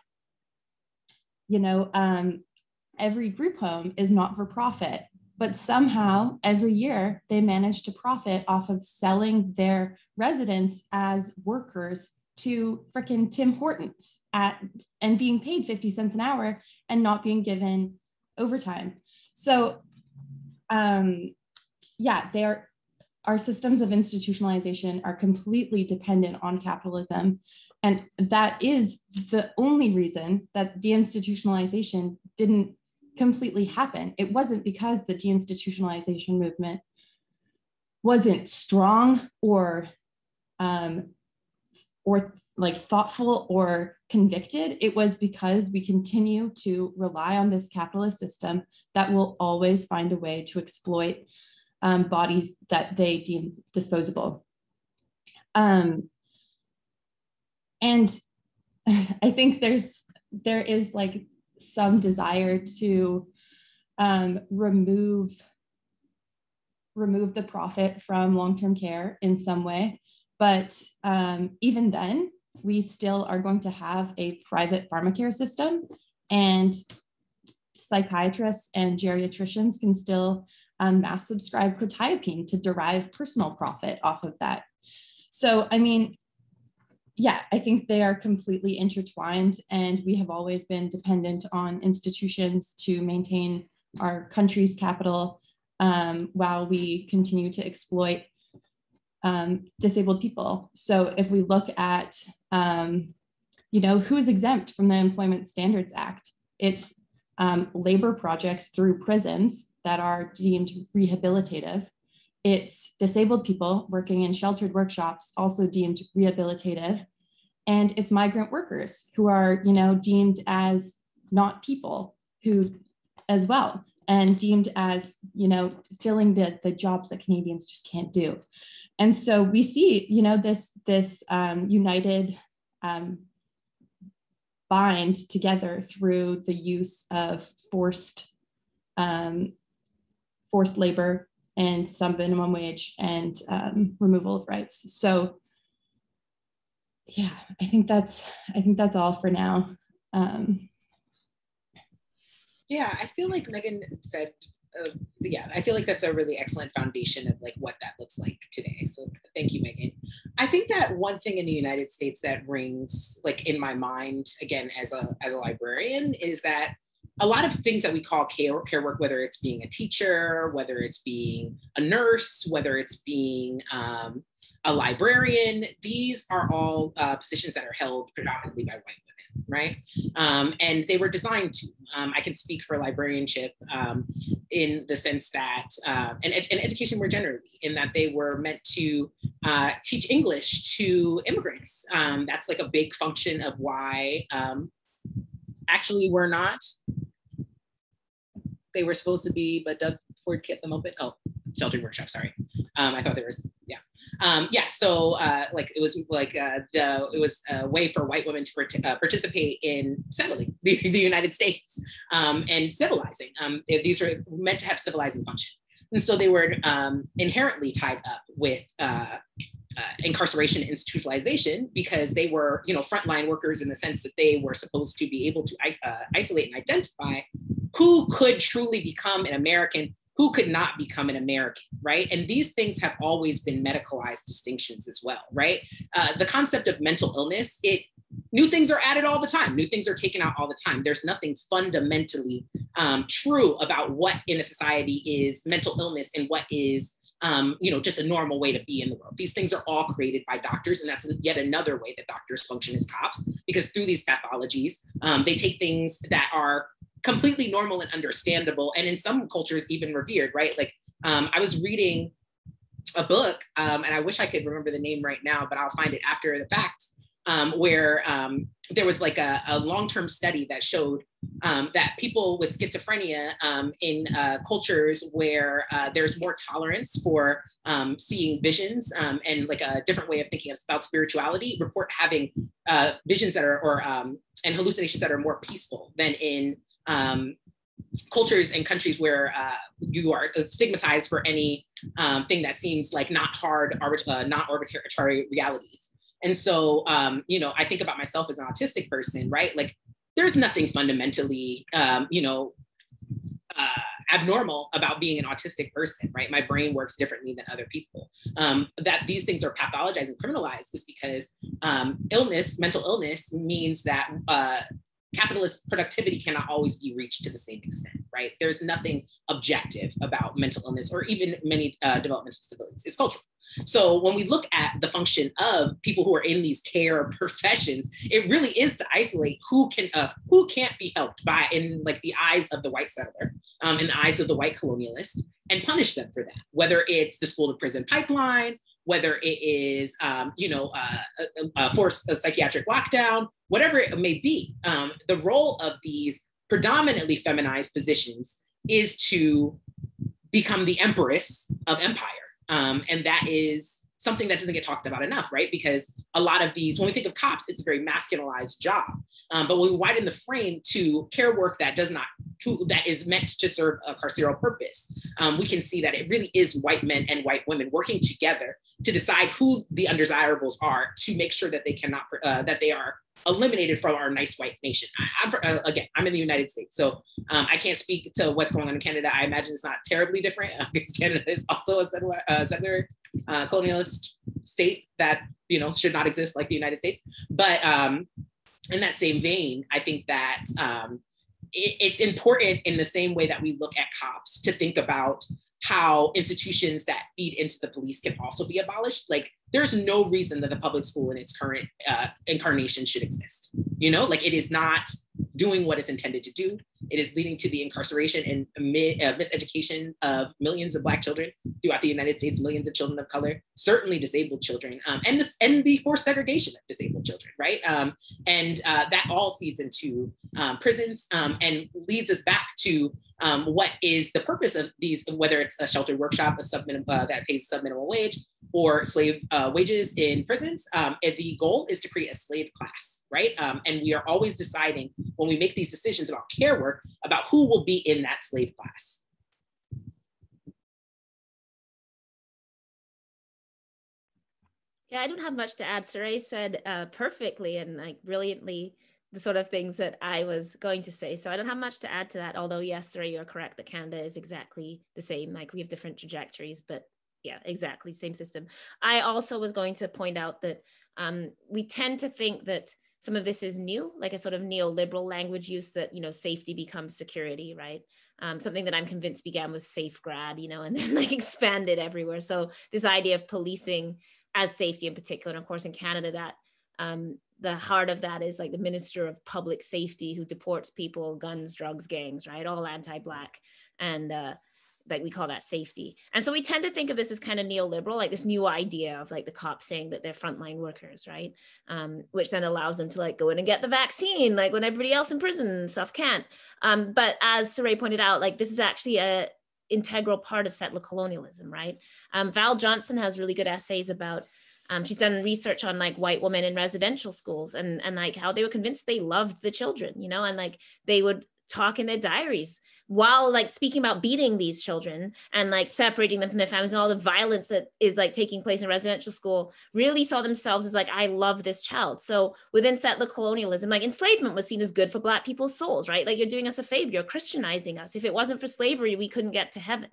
every group home is not for profit, but somehow every year they manage to profit off of selling their residents as workers to frickin' Tim Hortons and being paid 50 cents an hour and not being given overtime. So our systems of institutionalization are completely dependent on capitalism. And that is the only reason that deinstitutionalization didn't completely happen. It wasn't because the deinstitutionalization movement wasn't strong or like thoughtful or convicted. It was because we continue to rely on this capitalist system that will always find a way to exploit bodies that they deem disposable. And I think there is like some desire to remove the profit from long-term care in some way. But even then, we still are going to have a private pharmacare system, and psychiatrists and geriatricians can still mass subscribe quetiapine to derive personal profit off of that. So, I mean, yeah, I think they are completely intertwined, and we have always been dependent on institutions to maintain our country's capital while we continue to exploit disabled people. So if we look at, who is exempt from the Employment Standards Act, it's labor projects through prisons that are deemed rehabilitative. It's disabled people working in sheltered workshops, also deemed rehabilitative. And it's migrant workers who are, deemed as not people who as well, and deemed as, filling the jobs that Canadians just can't do. And so we see, this united bind together through the use of forced labor and some minimum wage and removal of rights. So yeah, I think that's all for now. Yeah, I feel like Megan said, I feel like that's a really excellent foundation of like what that looks like today. So thank you, Megan. I think that one thing in the United States that rings like in my mind, again, as a librarian, is that a lot of things that we call care work, whether it's being a teacher, whether it's being a nurse, whether it's being a librarian, these are all positions that are held predominantly by white women, right? And they were designed to. I can speak for librarianship in the sense that, and education more generally, in that they were meant to teach English to immigrants. That's like a big function of why actually we're not. They were supposed to be, but Doug Ford kept them open. Oh, sheltered workshop, sorry. I thought there was, yeah. So like it was like it was a way for white women to participate in settling the United States and civilizing. These were meant to have civilizing function. And so they were inherently tied up with incarceration and institutionalization, because they were, frontline workers in the sense that they were supposed to be able to isolate and identify who could truly become an American, who could not become an American, right? And these things have always been medicalized distinctions as well, right? The concept of mental illness, new things are added all the time. New things are taken out all the time. There's nothing fundamentally true about what in a society is mental illness and what is just a normal way to be in the world. These things are all created by doctors, and that's yet another way that doctors function as cops, because through these pathologies, they take things that are completely normal and understandable, and in some cultures even revered, right? Like I was reading a book, and I wish I could remember the name right now, but I'll find it after the fact, where there was like a long-term study that showed that people with schizophrenia in cultures where there's more tolerance for seeing visions and like a different way of thinking about spirituality, report having visions that are, and hallucinations that are more peaceful than in cultures and countries where you are stigmatized for any thing that seems like not arbitrary realities. And so, I think about myself as an autistic person, right? Like there's nothing fundamentally, abnormal about being an autistic person, right? My brain works differently than other people. That these things are pathologized and criminalized is because mental illness means that capitalist productivity cannot always be reached to the same extent, right? There's nothing objective about mental illness or even many developmental disabilities. It's cultural. So when we look at the function of people who are in these care professions, it really is to isolate who can't be helped by, in like the eyes of the white settler, in the eyes of the white colonialist, and punish them for that. Whether it's the school to prison pipeline, whether it is, a forced psychiatric lockdown, whatever it may be, the role of these predominantly feminized positions is to become the empress of empire. And that is something that doesn't get talked about enough, right? Because a lot of these, when we think of cops, it's a very masculinized job. But when we widen the frame to care work that that is meant to serve a carceral purpose, we can see that it really is white men and white women working together to decide who the undesirables are, to make sure that that they are eliminated from our nice white nation. I'm in the United States, so I can't speak to what's going on in Canada. I imagine it's not terribly different, because Canada is also a settler colonialist state that, you know, should not exist like the United States. But in that same vein, I think that it's important, in the same way that we look at cops, to think about how institutions that feed into the police can also be abolished. Like, there's no reason that the public school in its current incarnation should exist. You know, like, it is not doing what it's intended to do. It is leading to the incarceration and miseducation of millions of Black children throughout the United States, millions of children of color, certainly disabled children, and the forced segregation of disabled children, right? That all feeds into prisons, and leads us back to what is the purpose of these, whether it's a sheltered workshop, that pays sub-minimum wage, or slave wages in prisons. The goal is to create a slave class, right? And we are always deciding, when we make these decisions about care work, about who will be in that slave class. Yeah, I don't have much to add. Cyree said perfectly and like brilliantly the sort of things that I was going to say. So I don't have much to add to that. Although, yes, Cyree, you're correct that Canada is exactly the same. Like, we have different trajectories, but yeah, exactly, same system. I also was going to point out that we tend to think that some of this is new, like a sort of neoliberal language use, that, you know, safety becomes security, right? Something that I'm convinced began with safegrad, you know, and then like expanded everywhere. So this idea of policing as safety in particular, and of course in Canada, that the heart of that is like the Minister of Public Safety, who deports people, guns, drugs, gangs, right? All anti-Black, and like we call that safety. And so we tend to think of this as kind of neoliberal, like this new idea of like the cops saying that they're frontline workers, right? Which then allows them to like go in and get the vaccine, like when everybody else in prison and stuff can't. But as Cyree pointed out, like this is actually a integral part of settler colonialism, right? Val Johnson has really good essays about, she's done research on like white women in residential schools and like how they were convinced they loved the children, you know, and like they would talk in their diaries while like speaking about beating these children and like separating them from their families, and all the violence that is like taking place in residential school, really saw themselves as like, I love this child. So within settler colonialism, like enslavement was seen as good for Black people's souls, right? Like, you're doing us a favor, you're Christianizing us. If it wasn't for slavery, we couldn't get to heaven.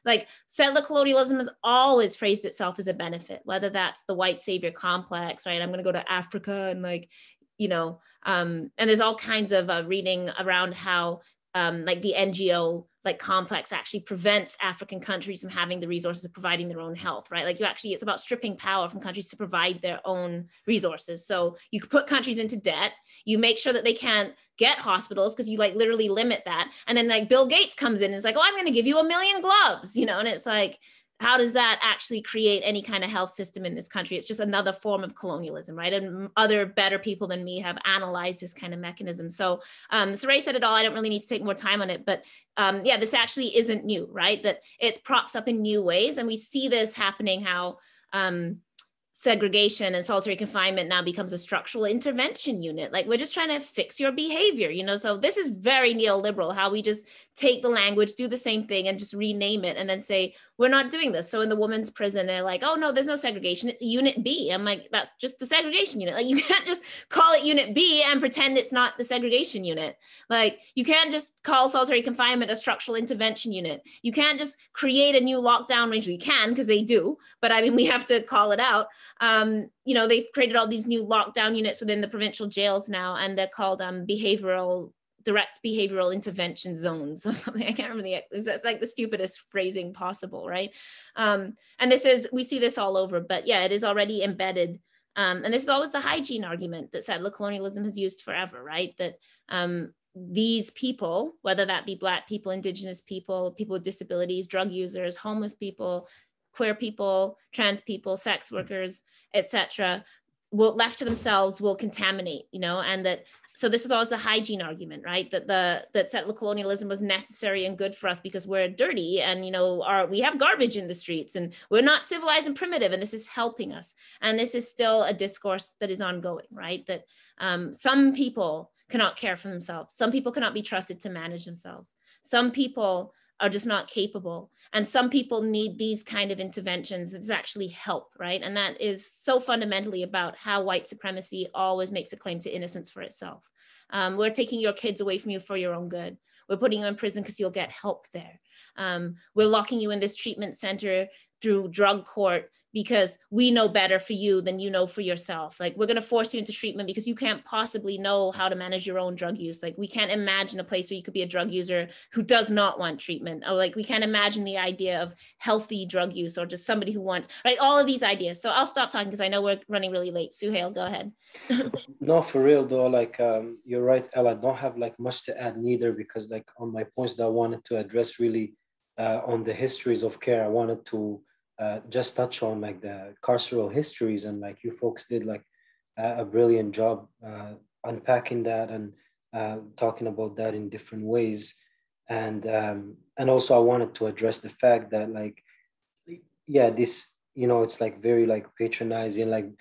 Like, settler colonialism has always phrased itself as a benefit, whether that's the white savior complex, right? I'm going to go to Africa and like, you know, and there's all kinds of reading around how like the NGO like complex actually prevents African countries from having the resources of providing their own health, right? Like, it's about stripping power from countries to provide their own resources. So you could put countries into debt, you make sure that they can't get hospitals because you like literally limit that. And then like Bill Gates comes in and is like, oh, I'm going to give you 1 million gloves, you know? And it's like, how does that actually create any kind of health system in this country? It's just another form of colonialism, right? And other better people than me have analyzed this kind of mechanism. So Cyree said it all. I don't really need to take more time on it, but yeah, this actually isn't new, right? That it props up in new ways. And we see this happening, how segregation and solitary confinement now becomes a structural intervention unit. Like, we're just trying to fix your behavior, you know? So this is very neoliberal, how we just take the language, do the same thing and just rename it and then say, we're not doing this. So in the women's prison, they're like, oh no, there's no segregation, it's unit B. I'm like, that's just the segregation unit. Like, you can't just call it unit B and pretend it's not the segregation unit. Like, you can't just call solitary confinement a structural intervention unit. You can't just create a new lockdown range. You can, because they do, but I mean, we have to call it out. You know, they've created all these new lockdown units within the provincial jails now, and they're called direct behavioral intervention zones or something. I can't remember it's like the stupidest phrasing possible, right? And we see this all over, but yeah, it is already embedded. And this is always the hygiene argument that settler colonialism has used forever, right? That these people, whether that be Black people, Indigenous people, people with disabilities, drug users, homeless people, queer people, trans people, sex workers, etc., left to themselves will contaminate, you know, and that So this was always the hygiene argument, right? That settler colonialism was necessary and good for us because we're dirty and, we have garbage in the streets and we're not civilized and primitive, and this is helping us. And this is still a discourse that is ongoing, right? That some people cannot care for themselves. Some people cannot be trusted to manage themselves. Some people are just not capable. And some people need these kind of interventions that actually help, right? And that is so fundamentally about how white supremacy always makes a claim to innocence for itself. We're taking your kids away from you for your own good. We're putting you in prison because you'll get help there. We're locking you in this treatment center through drug court because we know better for you than you know for yourself. Like, we're going to force you into treatment because you can't possibly know how to manage your own drug use. Like, we can't imagine a place where you could be a drug user who does not want treatment. Or like, we can't imagine the idea of healthy drug use or just somebody who wants, right? All of these ideas. So I'll stop talking because I know we're running really late. Suhail, go ahead. No, for real though, like you're right, Ella, I don't have like much to add neither, because like on my points that I wanted to address really on the histories of care, I wanted to just touch on like the carceral histories, and like you folks did like a brilliant job unpacking that and talking about that in different ways. And also I wanted to address the fact that like, yeah, this, it's like very like patronizing, like,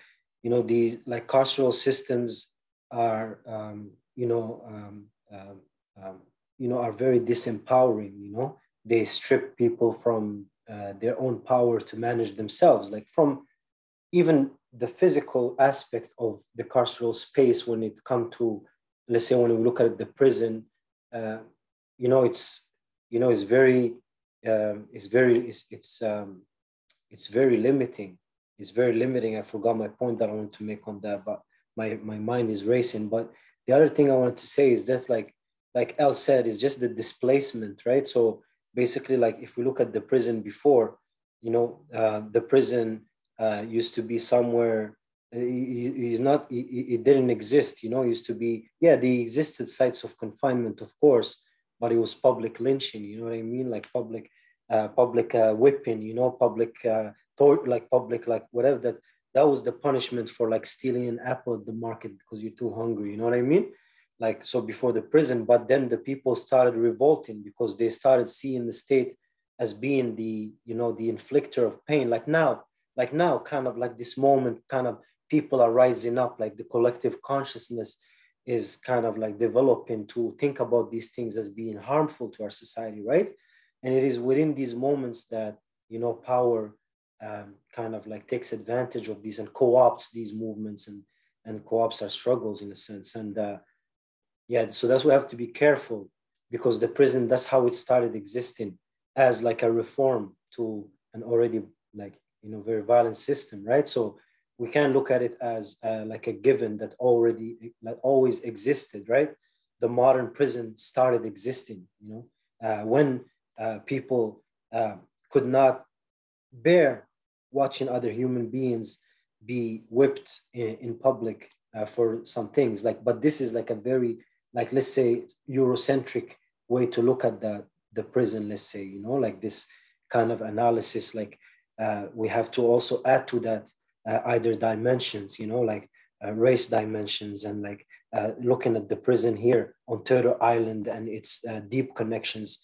these like carceral systems are, are very disempowering, they strip people from their own power to manage themselves, like from even the physical aspect of the carceral space. When it comes to, let's say, when we look at the prison, it's very limiting. It's very limiting. I forgot my point that I wanted to make on that, but my mind is racing. But the other thing I wanted to say is that like Elle said, is just the displacement, right? So basically, like if we look at the prison before, the prison used to be somewhere, it didn't exist, it used to be, yeah, they existed sites of confinement, of course, but it was public lynching, you know what I mean? Like public whipping, public public, like whatever, that was the punishment for like stealing an apple at the market because you're too hungry, you know what I mean? Like, so before the prison, but then the people started revolting because they started seeing the state as being the inflictor of pain. Like now, kind of like this moment, kind of people are rising up, like the collective consciousness is kind of like developing to think about these things as being harmful to our society, right? And it is within these moments that, power kind of like takes advantage of these and co-opts these movements and co-opts our struggles in a sense. And yeah, so that's why we have to be careful, because the prison, that's how it started existing, as like a reform to an already like, very violent system, right? So we can't look at it as like a given that already, like always existed, right? The modern prison started existing, when people could not bear watching other human beings be whipped in public for some things. Like, but this is like a very, like, let's say, Eurocentric way to look at the prison, let's say, like this kind of analysis. Like we have to also add to that either dimensions, like race dimensions, and like looking at the prison here on Turtle Island and its deep connections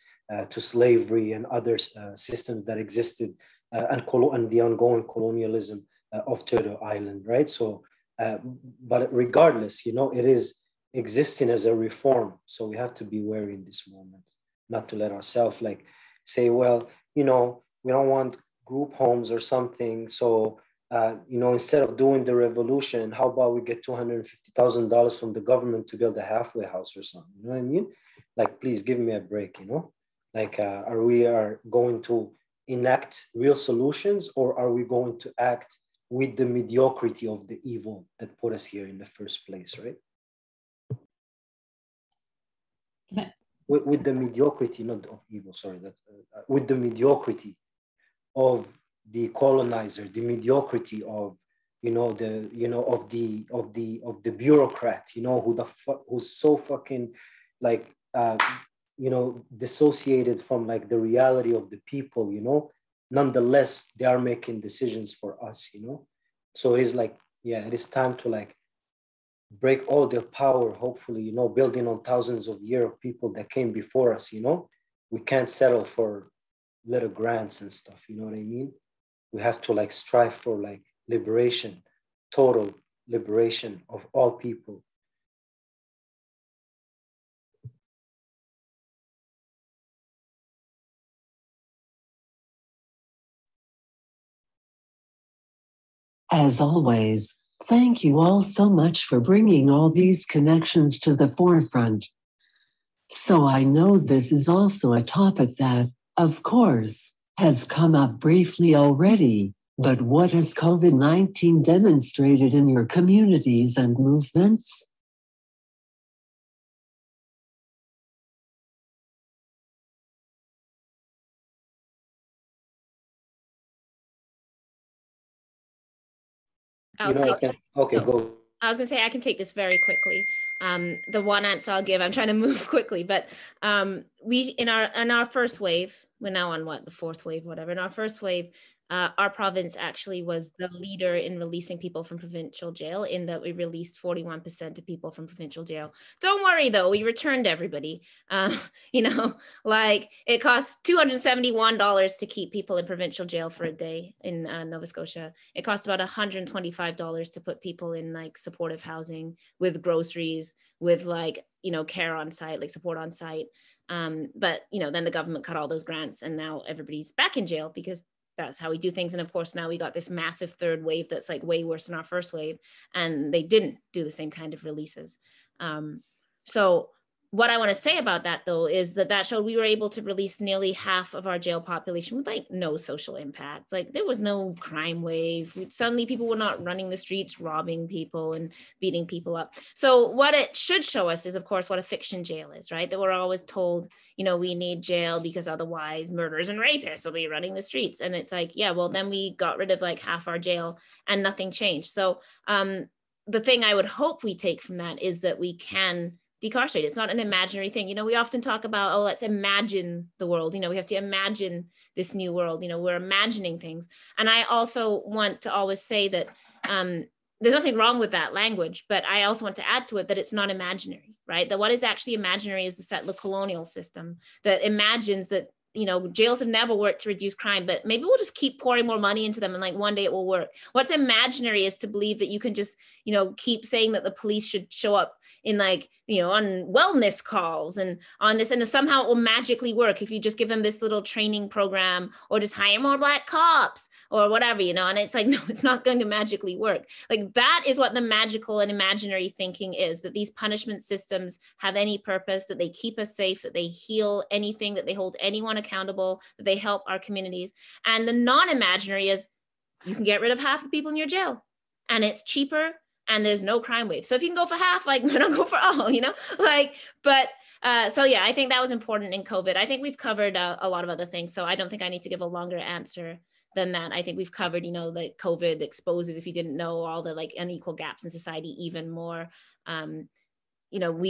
to slavery and other systems that existed and the ongoing colonialism of Turtle Island, right? So, but regardless, it is existing as a reform. So we have to be wary in this moment, not to let ourselves like say, well, we don't want group homes or something. So, instead of doing the revolution, how about we get $250,000 from the government to build a halfway house or something? You know what I mean? Like, please give me a break, Like, are we going to enact real solutions, or are we going to act with the mediocrity of the evil that put us here in the first place, right? With the mediocrity, not of evil, sorry, with the mediocrity of the colonizer, the mediocrity of, of the bureaucrat, who's so fucking like, dissociated from like the reality of the people, nonetheless, they are making decisions for us, So it is like, yeah, it is time to like break all their power, hopefully, you know, building on thousands of years of people that came before us, you know. We can't settle for little grants and stuff, you know what I mean? We have to like strive for like liberation, total liberation of all people. As always, thank you all so much for bringing all these connections to the forefront. So I know this is also a topic that, of course, has come up briefly already, but what has COVID-19 demonstrated in your communities and movements? I'll take it. Okay, go. I was going to say I can take this very quickly. The one answer I'll give, I'm trying to move quickly, but we in our first wave, we're now on what, the fourth wave, whatever. In our first wave, our province actually was the leader in releasing people from provincial jail, in that we released 41% of people from provincial jail. Don't worry though, we returned everybody. You know, like it costs $271 to keep people in provincial jail for a day in Nova Scotia. It costs about $125 to put people in like supportive housing with groceries, with like, you know, care on site, like support on site. But, you know, then the government cut all those grants and now everybody's back in jail because that's how we do things. And of course, now we got this massive third wave that's like way worse than our first wave. And they didn't do the same kind of releases. So what I want to say about that though, is that showed we were able to release nearly half of our jail population with like no social impact. Like there was no crime wave. Suddenly people were not running the streets, robbing people and beating people up. So what it should show us is of course what a fiction jail is, right? That we're always told, you know, we need jail because otherwise murderers and rapists will be running the streets. And it's like, yeah, well then we got rid of like half our jail and nothing changed. So the thing I would hope we take from that is that we can decarcerate. It's not an imaginary thing. You know, we often talk about, oh, let's imagine the world. You know, we have to imagine this new world. You know, we're imagining things. And I also want to always say that there's nothing wrong with that language, but I also want to add to it that it's not imaginary, right? That what is actually imaginary is the settler colonial system that imagines that, you know, jails have never worked to reduce crime, but maybe we'll just keep pouring more money into them and like one day it will work. What's imaginary is to believe that you can just, you know, keep saying that the police should show up in like, you know, on wellness calls and on this, and somehow it will magically work if you just give them this little training program or just hire more Black cops or whatever, you know, and it's like, no, it's not going to magically work. Like that is what the magical and imaginary thinking is, that these punishment systems have any purpose, that they keep us safe, that they heal anything, that they hold anyone accountable, that they help our communities. And the non-imaginary is you can get rid of half the people in your jail and it's cheaper and there's no crime wave. So if you can go for half, like why not go for all, you know, like, but so yeah, I think that was important in COVID. I think we've covered a lot of other things. So I don't think I need to give a longer answer than that. I think we've covered, you know, that COVID exposes, if you didn't know, all the like unequal gaps in society even more. You know,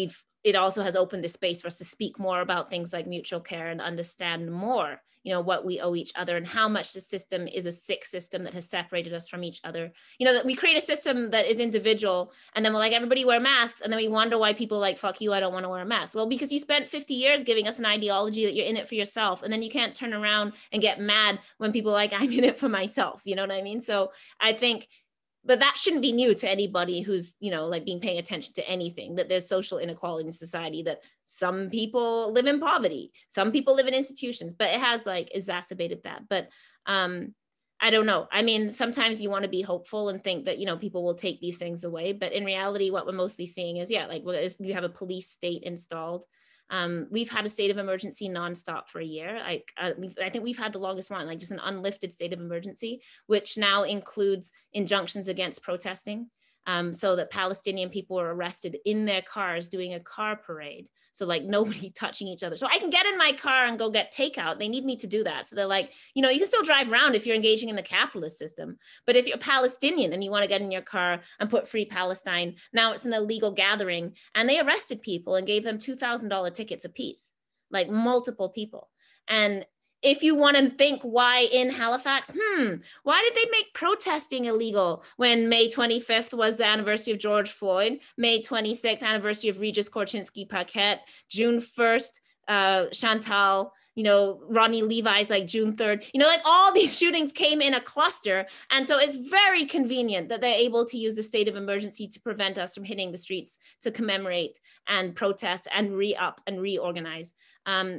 it also has opened the space for us to speak more about things like mutual care and understand more, you know, what we owe each other and how much the system is a sick system that has separated us from each other. You know, that we create a system that is individual and then we're like, everybody wear masks. And then we wonder why people are like, fuck you, I don't want to wear a mask. Well, because you spent 50 years giving us an ideology that you're in it for yourself. And then you can't turn around and get mad when people are like, I'm in it for myself. You know what I mean? So I think, but that shouldn't be new to anybody who's, you know, like being paying attention to anything, that there's social inequality in society, that some people live in poverty, some people live in institutions, but it has like exacerbated that. But I don't know. I mean, sometimes you want to be hopeful and think that, you know, people will take these things away. But in reality, what we're mostly seeing is, yeah, like you have a police state installed. We've had a state of emergency nonstop for a year. I think we've had the longest one, like just an unlifted state of emergency, which now includes injunctions against protesting. So that Palestinian people were arrested in their cars doing a car parade. So like nobody touching each other. So I can get in my car and go get takeout. They need me to do that. So they're like, you know, you can still drive around if you're engaging in the capitalist system. But if you're Palestinian and you want to get in your car and put free Palestine, now it's an illegal gathering. And they arrested people and gave them $2,000 tickets apiece, like multiple people. And if you want to think why in Halifax, why did they make protesting illegal when May 25th was the anniversary of George Floyd, May 26th, anniversary of Regis Korchinski-Paquette, June 1st, Chantal, Rodney Levi's like June 3rd, like all these shootings came in a cluster. And so it's very convenient that they're able to use the state of emergency to prevent us from hitting the streets to commemorate and protest and re-up and reorganize.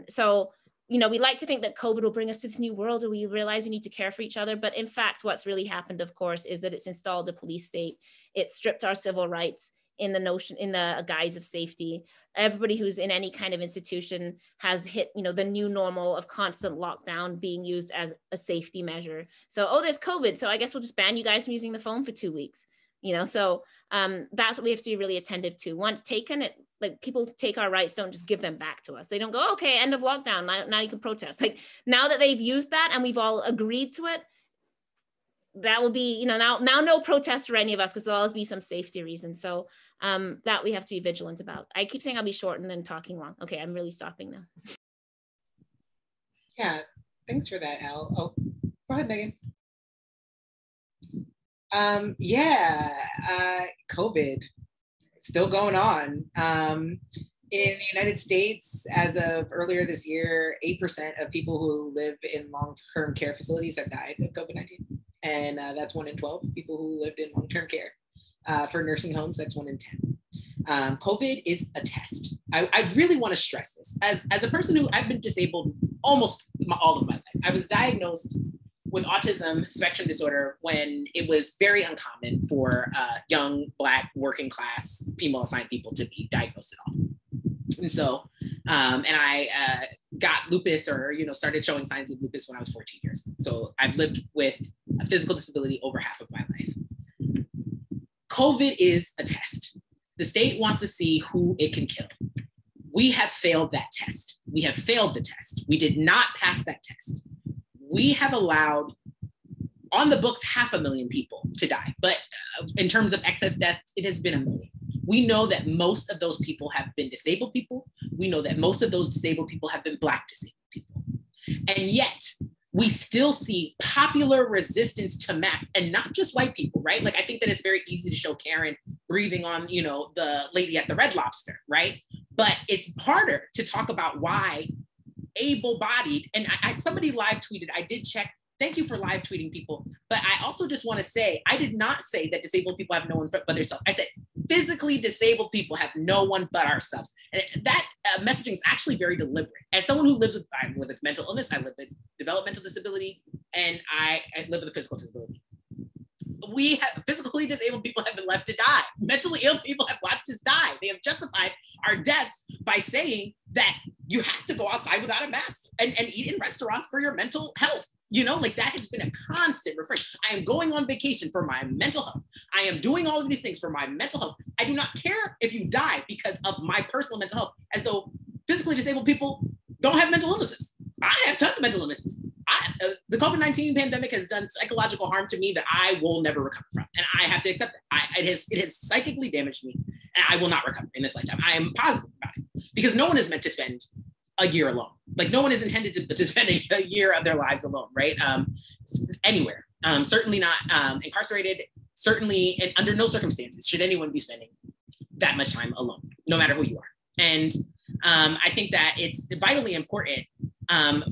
So we like to think that COVID will bring us to this new world where we realize we need to care for each other. But in fact, what's really happened, of course, is that it's installed a police state. It stripped our civil rights in the guise of safety. Everybody who's in any kind of institution has hit, the new normal of constant lockdown being used as a safety measure. So, there's COVID. So I guess we'll just ban you guys from using the phone for 2 weeks. So that's what we have to be really attentive to. Once taken, like people take our rights, don't just give them back to us. They don't go, okay, end of lockdown, now you can protest. Like now that they've used that and we've all agreed to it, that will be, now no protest for any of us because there'll always be some safety reason. So that we have to be vigilant about. I keep saying I'll be short and then talking long. Okay, I'm really stopping now. Yeah, thanks for that, Al. Oh, go ahead, Megan. COVID, still going on. In the United States, as of earlier this year, 8% of people who live in long-term care facilities have died of COVID-19. And that's 1 in 12 people who lived in long-term care. For nursing homes, that's 1 in 10. COVID is a test. I really want to stress this. As a person who I've been disabled almost all of my life. I was diagnosed with autism spectrum disorder when it was very uncommon for young Black working class female assigned people to be diagnosed at all. And so, and I got lupus or, started showing signs of lupus when I was 14 years. So I've lived with a physical disability over half of my life. COVID is a test. The state wants to see who it can kill. We have failed that test. We have failed the test. We did not pass that test. We have allowed on the books 500,000 people to die, but in terms of excess deaths, it has been 1 million. We know that most of those people have been disabled people. We know that most of those disabled people have been Black disabled people. And yet we still see popular resistance to masks, and not just white people, right? Like I think that it's very easy to show Karen breathing on, the lady at the Red Lobster, right? But it's harder to talk about why able-bodied, and somebody live tweeted, I did check, thank you for live tweeting people, but I also just want to say, I did not say that disabled people have no one but themselves. I said physically disabled people have no one but ourselves. And that messaging is actually very deliberate. As someone who I live with mental illness, I live with developmental disability, and I live with a physical disability. We have physically disabled people have been left to die. Mentally ill people have watched us die. They have justified our deaths by saying that you have to go outside without a mask and eat in restaurants for your mental health. Like that has been a constant refrain. I am going on vacation for my mental health. I am doing all of these things for my mental health. I do not care if you die because of my personal mental health, as though physically disabled people don't have mental illnesses. I have tons of mental illnesses. The COVID-19 pandemic has done psychological harm to me that I will never recover from. And I have to accept that. It has psychically damaged me, and I will not recover in this lifetime. I am positive about it because no one is meant to spend a year alone. Like no one is intended to spend a year of their lives alone, right? Anywhere, certainly not incarcerated, certainly, and under no circumstances should anyone be spending that much time alone, no matter who you are. And I think that it's vitally important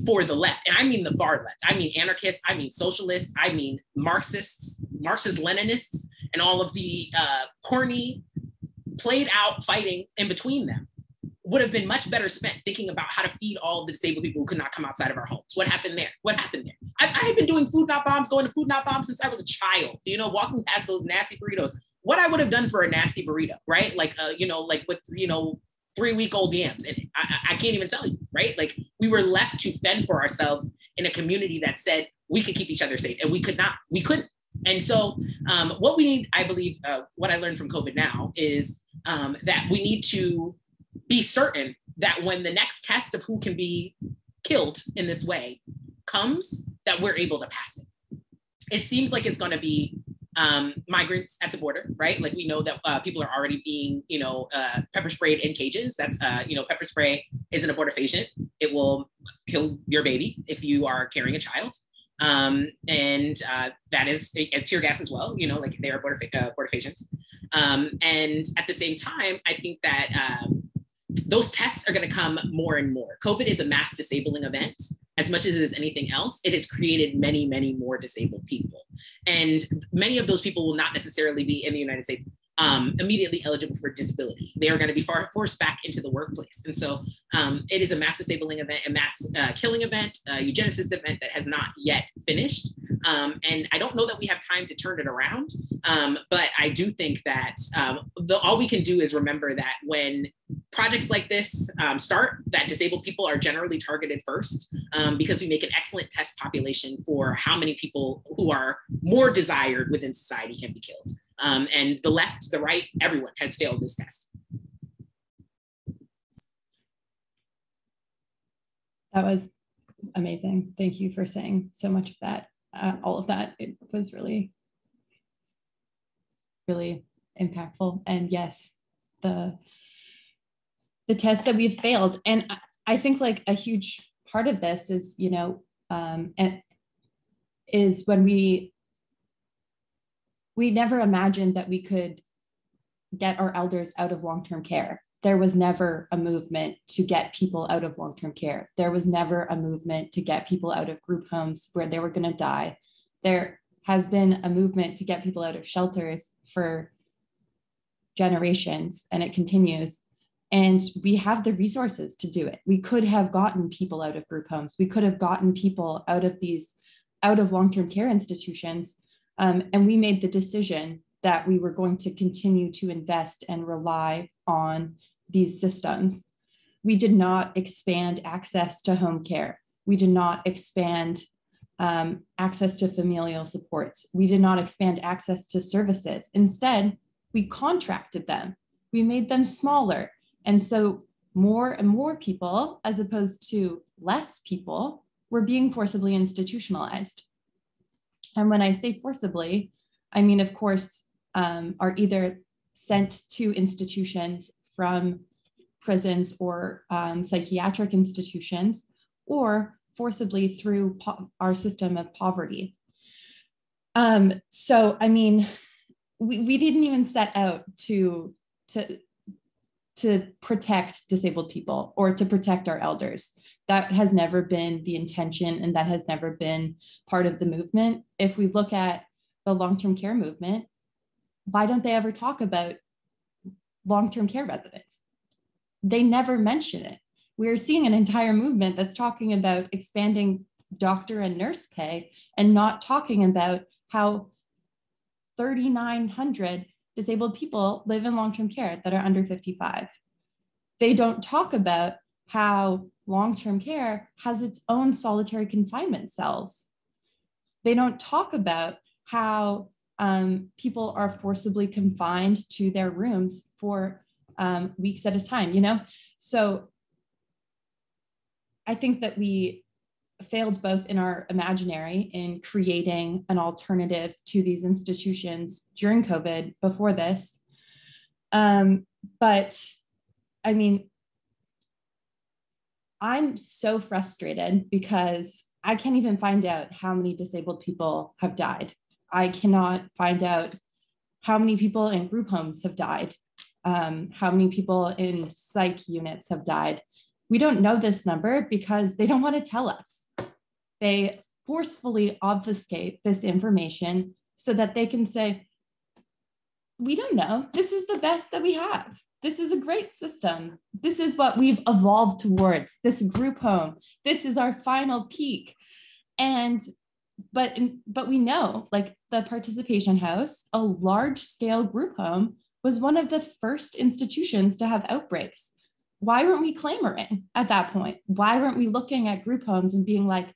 for the left, and I mean the far left. I mean anarchists, I mean socialists, I mean Marxists, Marxist-Leninists, and all of the corny, played out fighting in between them would have been much better spent thinking about how to feed all the disabled people who could not come outside of our homes. What happened there? I had been doing food not bombs, going to food not bombs since I was a child, walking past those nasty burritos. What I would have done for a nasty burrito, right? Like, like with, 3-week-old yams in it. I can't even tell you, right? Like we were left to fend for ourselves in a community that said we could keep each other safe, and we couldn't. And so what we need, I believe, what I learned from COVID now is that we need to be certain that when the next test of who can be killed in this way comes, that we're able to pass it. It seems like it's going to be migrants at the border, right? Like we know that people are already being, pepper sprayed in cages. That's, pepper spray is an abortifacient. It will kill your baby if you are carrying a child. That is a tear gas as well, like they are abortifacients. And at the same time, I think that those tests are going to come more and more. COVID is a mass disabling event. As much as it is anything else, it has created many, many more disabled people. And many of those people will not necessarily be in the United States immediately eligible for disability. They are going to be forced back into the workplace. And so it is a mass disabling event, a mass killing event, a eugenicist event that has not yet finished. And I don't know that we have time to turn it around, but I do think that all we can do is remember that when projects like this start, that disabled people are generally targeted first, because we make an excellent test population for how many people who are more desired within society can be killed. And the left, the right, everyone has failed this test. That was amazing. Thank you for saying so much of that, all of that. It was really, really impactful. And yes, the test that we've failed. And I think like a huge part of this is, and is when we never imagined that we could get our elders out of long-term care. There was never a movement to get people out of long-term care. There was never a movement to get people out of group homes where they were going to die. There has been a movement to get people out of shelters for generations, and it continues. And we have the resources to do it. We could have gotten people out of group homes. We could have gotten people out of long-term care institutions. And we made the decision that we were going to continue to invest and rely on these systems. We did not expand access to home care. We did not expand access to familial supports. We did not expand access to services. Instead, we contracted them. We made them smaller. And so more and more people, as opposed to less people, were being forcibly institutionalized. And when I say forcibly, I mean, of course, are either sent to institutions from prisons or psychiatric institutions, or forcibly through our system of poverty. So, I mean, we didn't even set out to protect disabled people or to protect our elders. That has never been the intention, and that has never been part of the movement. If we look at the long-term care movement, why don't they ever talk about long-term care residents? They never mention it. We're seeing an entire movement that's talking about expanding doctor and nurse pay and not talking about how 3,900 disabled people live in long-term care that are under 55. They don't talk about how long-term care has its own solitary confinement cells. They don't talk about how people are forcibly confined to their rooms for weeks at a time, So I think that we failed both in our imaginary in creating an alternative to these institutions during COVID before this. But I mean, I'm so frustrated because I can't even find out how many disabled people have died. I cannot find out how many people in group homes have died, how many people in psych units have died. We don't know this number because they don't want to tell us. They forcefully obfuscate this information so that they can say, we don't know. This is the best that we have. This is a great system. This is what we've evolved towards, this group home. This is our final peak. But we know, like the Participation House, a large scale group home, was one of the first institutions to have outbreaks. Why weren't we clamoring at that point? Why weren't we looking at group homes and being like,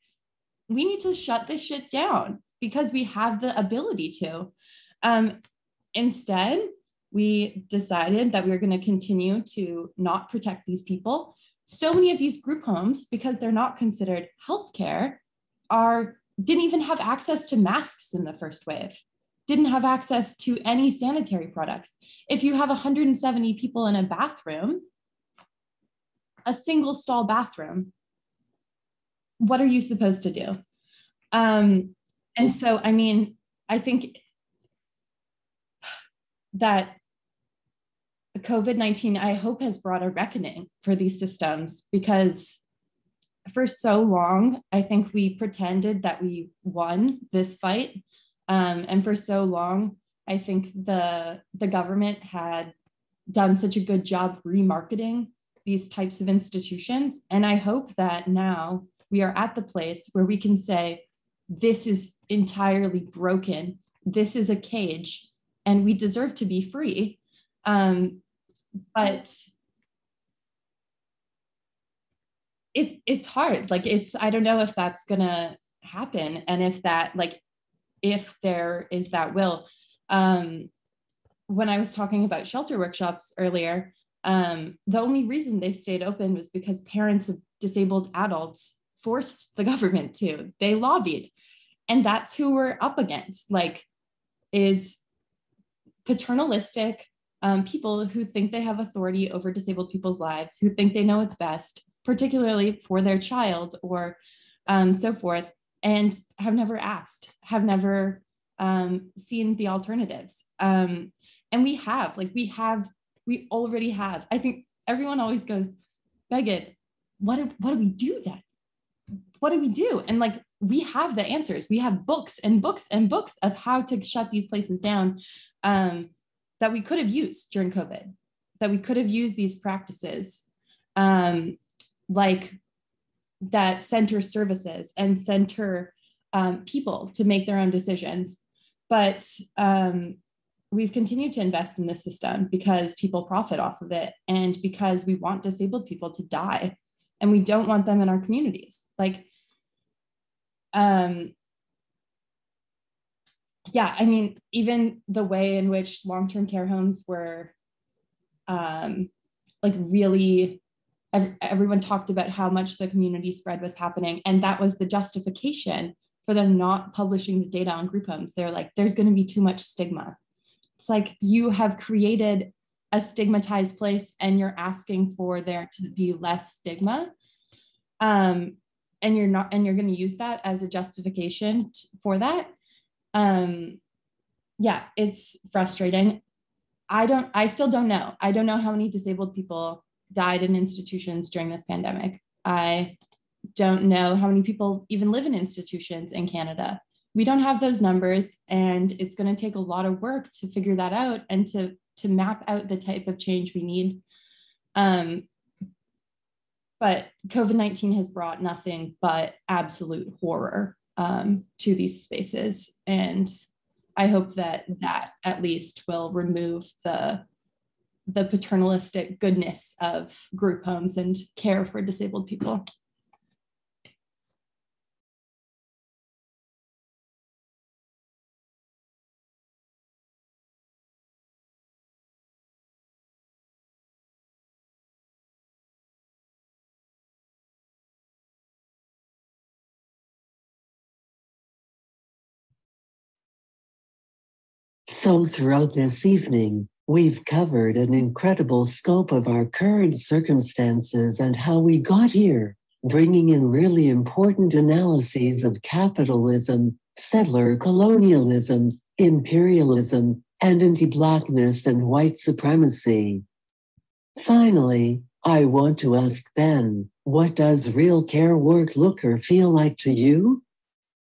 we need to shut this shit down because we have the ability to? Instead, we decided that we were going to continue to not protect these people. So many of these group homes, because they're not considered healthcare, didn't even have access to masks in the first wave, didn't have access to any sanitary products. If you have 170 people in a bathroom, a single stall bathroom, what are you supposed to do? And so, I mean, I think that COVID-19, I hope, has brought a reckoning for these systems, because for so long, I think we pretended that we won this fight. And for so long, I think the government had done such a good job remarketing these types of institutions. And I hope that now we are at the place where we can say, this is entirely broken. This is a cage, and we deserve to be free. But it's hard. Like, I don't know if that's gonna happen, and if there is that will. When I was talking about shelter workshops earlier, the only reason they stayed open was because parents of disabled adults forced the government to. They lobbied. And that's who we're up against, like, is paternalistic people who think they have authority over disabled people's lives, who think they know what's best, particularly for their child or so forth, and have never asked, have never seen the alternatives. And we already have. I think everyone always goes, Megan, what do we do then? What do we do? And like, we have the answers. We have books and books and books of how to shut these places down that we could have used during COVID, that we could have used these practices like that center services and center people to make their own decisions. But we've continued to invest in this system because people profit off of it, and because we want disabled people to die, and we don't want them in our communities. Like, yeah, I mean, even the way in which long-term care homes were like really, everyone talked about how much the community spread was happening. And that was the justification for them not publishing the data on group homes. They're like, there's going to be too much stigma. It's like, you have created a stigmatized place and you're asking for there to be less stigma. And you're going to use that as a justification for that. Yeah, it's frustrating. I still don't know. I don't know how many disabled people died in institutions during this pandemic. I don't know how many people even live in institutions in Canada. We don't have those numbers, and it's going to take a lot of work to figure that out and to map out the type of change we need. But COVID-19 has brought nothing but absolute horror to these spaces. And I hope that at least will remove the paternalistic goodness of group homes and care for disabled people. So throughout this evening, we've covered an incredible scope of our current circumstances and how we got here, bringing in really important analyses of capitalism, settler colonialism, imperialism, and anti-Blackness and white supremacy. Finally, I want to ask Ben, what does real care work look or feel like to you?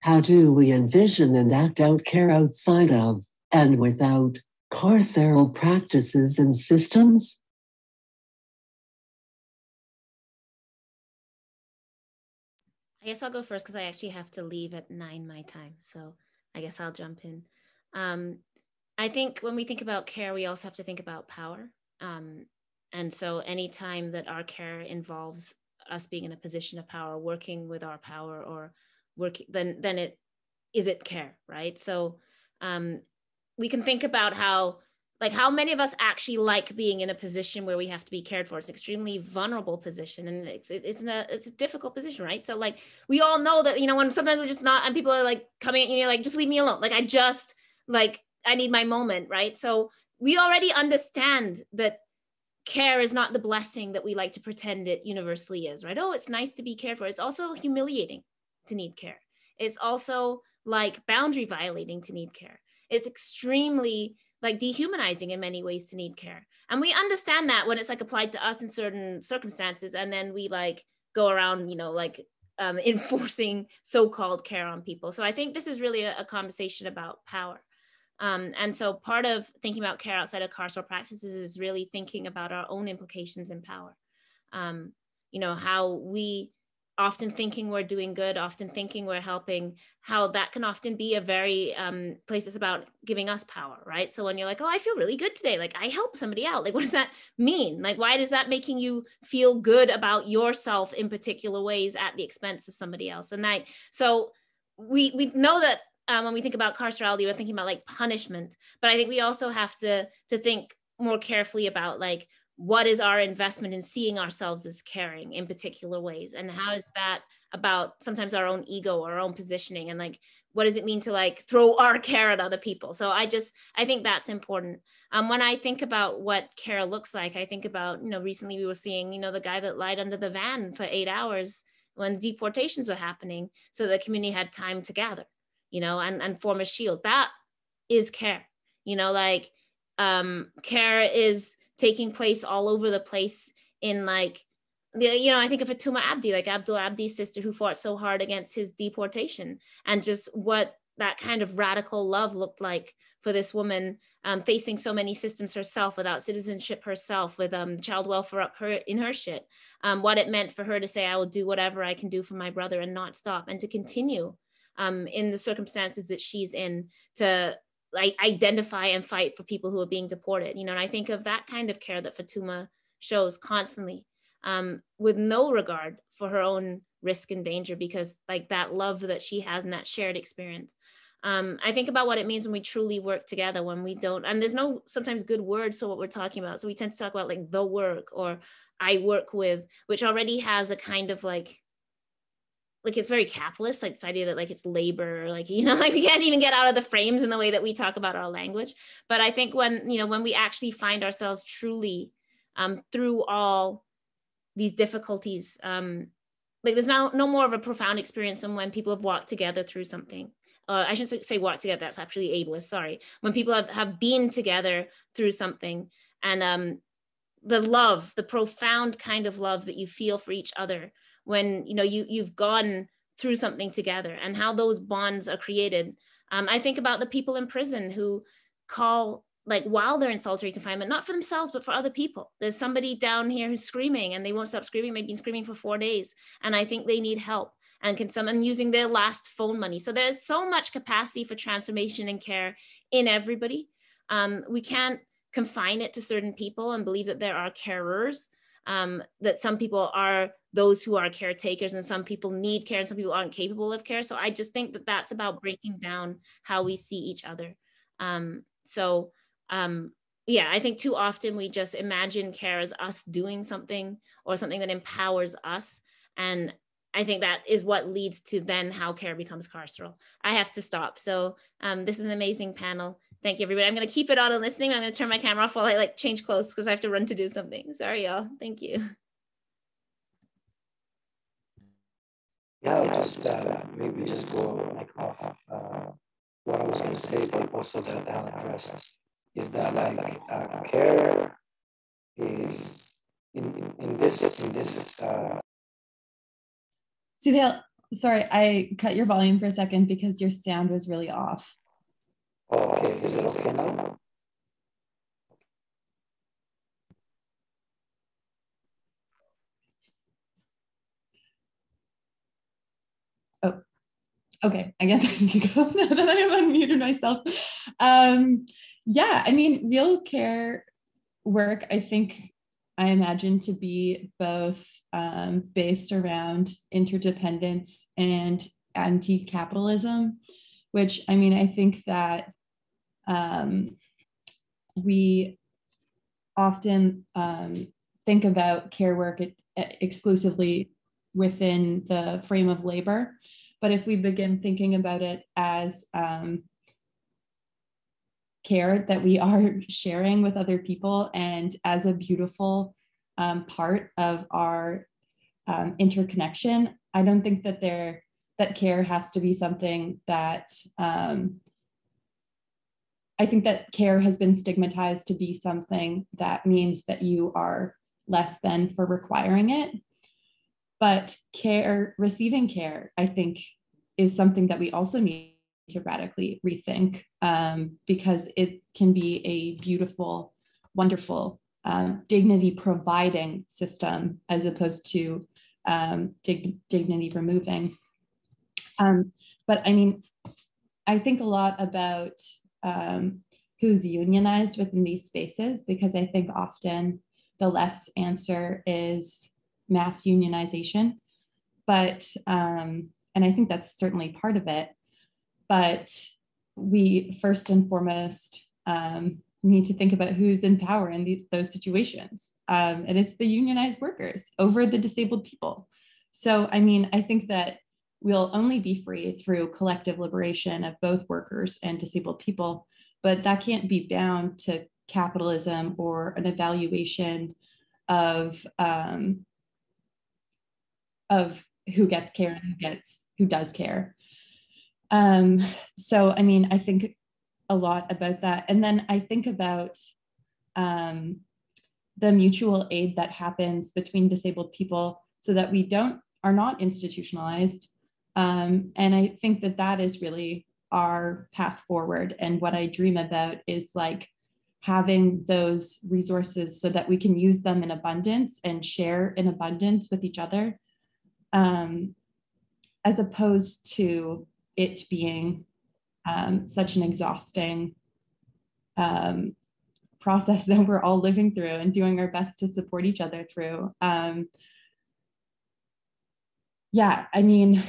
How do we envision and act out care outside of and without carceral practices and systems? I guess I'll go first because I actually have to leave at 9 my time. So I guess I'll jump in. I think when we think about care, we also have to think about power. And so anytime that our care involves us being in a position of power, working with our power, or then is it care, right? So we can think about how many of us actually like being in a position where we have to be cared for. It's an extremely vulnerable position, and it's a difficult position, right? So like, we all know that, when sometimes we're just not, and people are like coming at you, like, just leave me alone. Like, I need my moment, right? So we already understand that care is not the blessing that we like to pretend it universally is, right? Oh, it's nice to be cared for. It's also humiliating to need care. It's also like boundary violating to need care. It's extremely like dehumanizing in many ways to need care. And we understand that when it's like applied to us in certain circumstances, and then we like go around, you know, like enforcing so-called care on people. So I think this is really a conversation about power. And so part of thinking about care outside of carceral practices is really thinking about our own implications in power. You know, how we often thinking we're doing good, often thinking we're helping, how that can often be a very place that's about giving us power, right? So when you're like, oh, I feel really good today, like I helped somebody out, like what does that mean? Like, why does that making you feel good about yourself in particular ways at the expense of somebody else? And that, so we know that when we think about carcerality, we're thinking about like punishment, but I think we also have to think more carefully about like, what is our investment in seeing ourselves as caring in particular ways? And how is that about sometimes our own ego or our own positioning? And like, what does it mean to like throw our care at other people? So I think that's important. When I think about what care looks like, I think about, you know, recently we were seeing, you know, the guy that lied under the van for 8 hours when deportations were happening so the community had time to gather, you know, and form a shield. That is care, you know, like care is taking place all over the place in like, you know, I think of Fatuma Abdi, like Abdul Abdi's sister who fought so hard against his deportation, and just what that kind of radical love looked like for this woman facing so many systems herself, without citizenship herself, with child welfare up in her shit, what it meant for her to say, I will do whatever I can do for my brother and not stop, and to continue in the circumstances that she's in, to like identify and fight for people who are being deported, you know. And I think of that kind of care that Fatuma shows constantly, with no regard for her own risk and danger, because like that love that she has and that shared experience. I think about what it means when we truly work together, when we don't, and there's no sometimes good words for what we're talking about. So we tend to talk about like the work, or I work with, which already has a kind of like it's very capitalist, like this idea that like it's labor, like, you know, like we can't even get out of the frames in the way that we talk about our language. But I think when, you know, when we actually find ourselves truly through all these difficulties, like there's no more of a profound experience than when people have walked together through something. I shouldn't say walk together, that's actually ableist, sorry. When people have been together through something, and the love, the profound kind of love that you feel for each other, when, you know, you've gone through something together, and how those bonds are created. I think about the people in prison who call, like while they're in solitary confinement, not for themselves, but for other people. There's somebody down here who's screaming and they won't stop screaming. They've been screaming for 4 days, and I think they need help, and can someone using their last phone money. So there's so much capacity for transformation and care in everybody. We can't confine it to certain people and believe that there are carers, that some people are those who are caretakers, and some people need care and some people aren't capable of care. So I just think that that's about breaking down how we see each other. Yeah, I think too often we just imagine care as us doing something, or something that empowers us. And I think that is what leads to then how care becomes carceral. I have to stop. So this is an amazing panel. Thank you, everybody. I'm going to keep it on and listening. I'm going to turn my camera off while I like change clothes, because I have to run to do something. Sorry, y'all. Thank you. Yeah, I'll just maybe just go like off what I was going to say, but also that I'll address is that like care is in this. Suhail, sorry, I cut your volume for a second because your sound was really off. Oh, okay. Is it okay now? Oh, okay. I guess I can go now that I have unmuted myself. Yeah, I mean, real care work, I think I imagine to be both based around interdependence and anti-capitalism, which, I mean, I think that we often think about care work exclusively within the frame of labor. But if we begin thinking about it as care that we are sharing with other people, and as a beautiful part of our interconnection. I don't think that that care has to be something that I think that care has been stigmatized to be something that means that you are less than for requiring it. But receiving care, I think, is something that we also need to radically rethink, because it can be a beautiful, wonderful, dignity providing system as opposed to dignity removing. But I mean, I think a lot about who's unionized within these spaces, because I think often the left's answer is mass unionization. But, and I think that's certainly part of it, but we first and foremost need to think about who's in power in those situations. And it's the unionized workers over the disabled people. So, I mean, I think that we'll only be free through collective liberation of both workers and disabled people, but that can't be bound to capitalism or an evaluation of who gets care and who does care. So, I mean, I think a lot about that. And then I think about the mutual aid that happens between disabled people so that we are not institutionalized. And I think that that is really our path forward. And what I dream about is like having those resources so that we can use them in abundance and share in abundance with each other, as opposed to it being such an exhausting process that we're all living through and doing our best to support each other through. Yeah, I mean,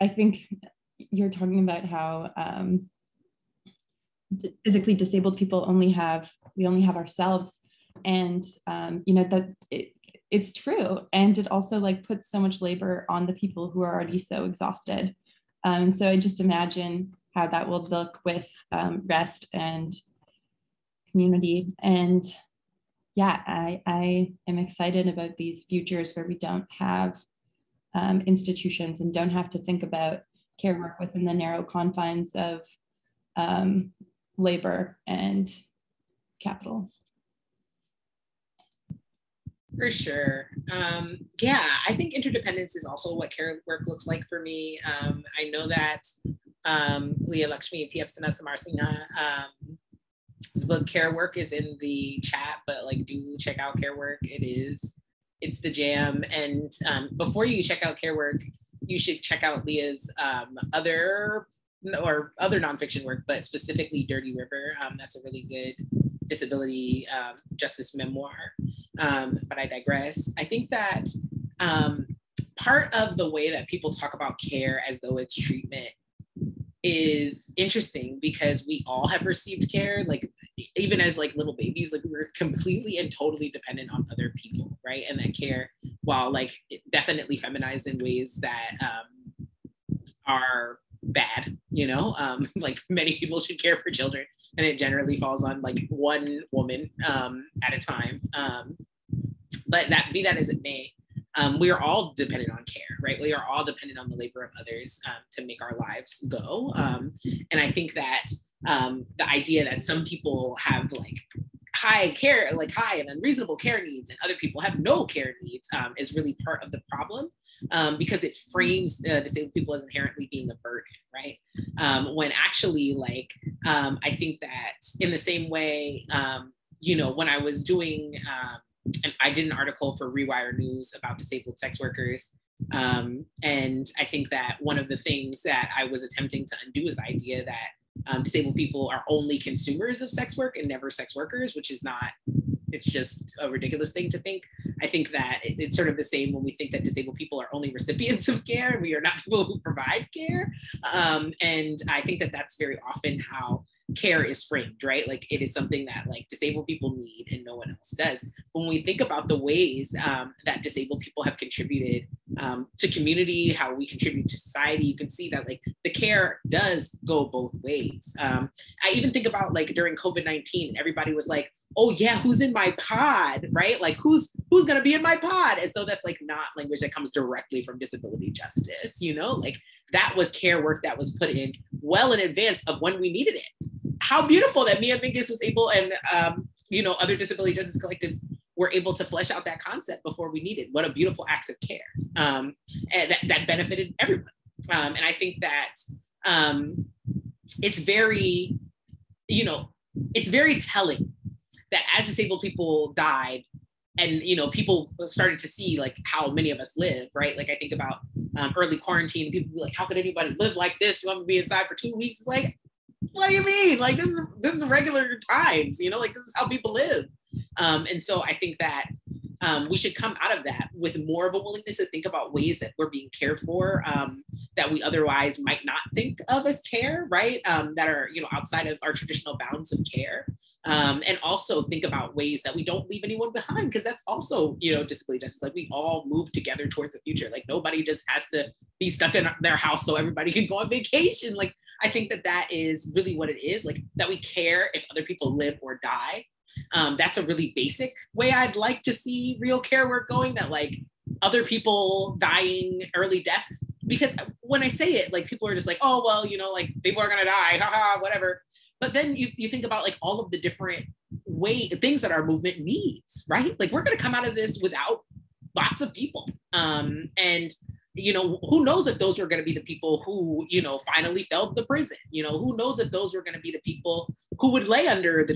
I think you're talking about how physically disabled people only have ourselves, and you know, that it's true, and it also like puts so much labor on the people who are already so exhausted. So I just imagine how that will look with rest and community. And yeah, I am excited about these futures where we don't have institutions and don't have to think about care work within the narrow confines of labor and capital. For sure. Yeah, I think interdependence is also what care work looks like for me. I know that Leah Lakshmi Piapsana Samarsingha, his book Care Work is in the chat, but like do check out Care Work. It's the jam. And before you check out Care Work, you should check out Leah's other nonfiction work, but specifically Dirty River. That's a really good disability justice memoir. But I digress. I think that part of the way that people talk about care as though it's treatment is interesting, because we all have received care, like even as like little babies, like we were completely and totally dependent on other people, right? And that care, while like definitely feminized in ways that are bad, you know, like many people should care for children, and it generally falls on like one woman at a time. But that be that as it may, we are all dependent on care, right? We are all dependent on the labor of others to make our lives go. And I think that the idea that some people have like high and unreasonable care needs and other people have no care needs is really part of the problem, because it frames disabled people as inherently being a burden, right? When actually, like, I think that in the same way, you know, when I was doing, and I did an article for Rewire News about disabled sex workers. And I think that one of the things that I was attempting to undo is the idea that disabled people are only consumers of sex work and never sex workers, which is not, it's just a ridiculous thing to think. I think that it's sort of the same when we think that disabled people are only recipients of care and we are not people who provide care. And I think that that's very often how care is framed, right? Like it is something that like disabled people need and no one else does. When we think about the ways that disabled people have contributed to community, how we contribute to society, you can see that like the care does go both ways. I even think about like during COVID-19, everybody was like, oh yeah, who's in my pod, right? Like who's gonna be in my pod? As though that's like not language that comes directly from disability justice, you know? Like that was care work that was put in well in advance of when we needed it. How beautiful that Mia Mingus was able, and you know, other disability justice collectives were able to flesh out that concept before we needed. What a beautiful act of care, and that benefited everyone. And I think that it's very, you know, it's very telling that as disabled people died, and you know, people started to see like how many of us live, right? Like I think about early quarantine, people be like, how could anybody live like this? You want me to be inside for 2 weeks? It's like, what do you mean? Like this is regular times, you know, like this is how people live. And so I think that we should come out of that with more of a willingness to think about ways that we're being cared for, that we otherwise might not think of as care, right? That are, you know, outside of our traditional bounds of care. And also think about ways that we don't leave anyone behind, because that's also, you know, disability justice. Like we all move together towards the future. Like nobody just has to be stuck in their house so everybody can go on vacation. Like I think that that is really what it is, like that we care if other people live or die. That's a really basic way I'd like to see real care work going, that like other people dying early death. Because when I say it, like people are just like, oh, well, you know, like people are gonna die, haha, whatever. But then you think about like all of the different things that our movement needs, right? Like we're gonna come out of this without lots of people. And you know, who knows if those were going to be the people who, you know, finally felled the prison? You know, who knows if those were going to be the people who would lay under the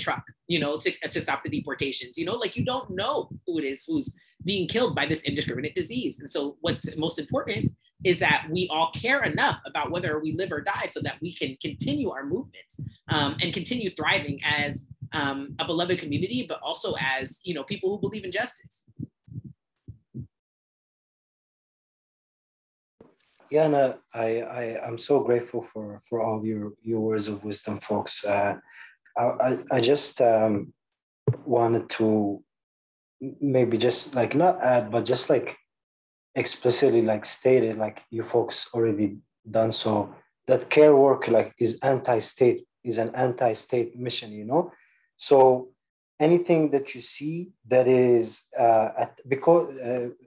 truck, you know, to stop the deportations? You know, like you don't know who it is who's being killed by this indiscriminate disease. And so what's most important is that we all care enough about whether we live or die so that we can continue our movements and continue thriving as a beloved community, but also as, you know, people who believe in justice. Yeah, and I'm so grateful for all your words of wisdom, folks. I just wanted to maybe just like not add, but just like explicitly like stated, like you folks already done so, that care work like is an anti-state mission, you know. So anything that you see that is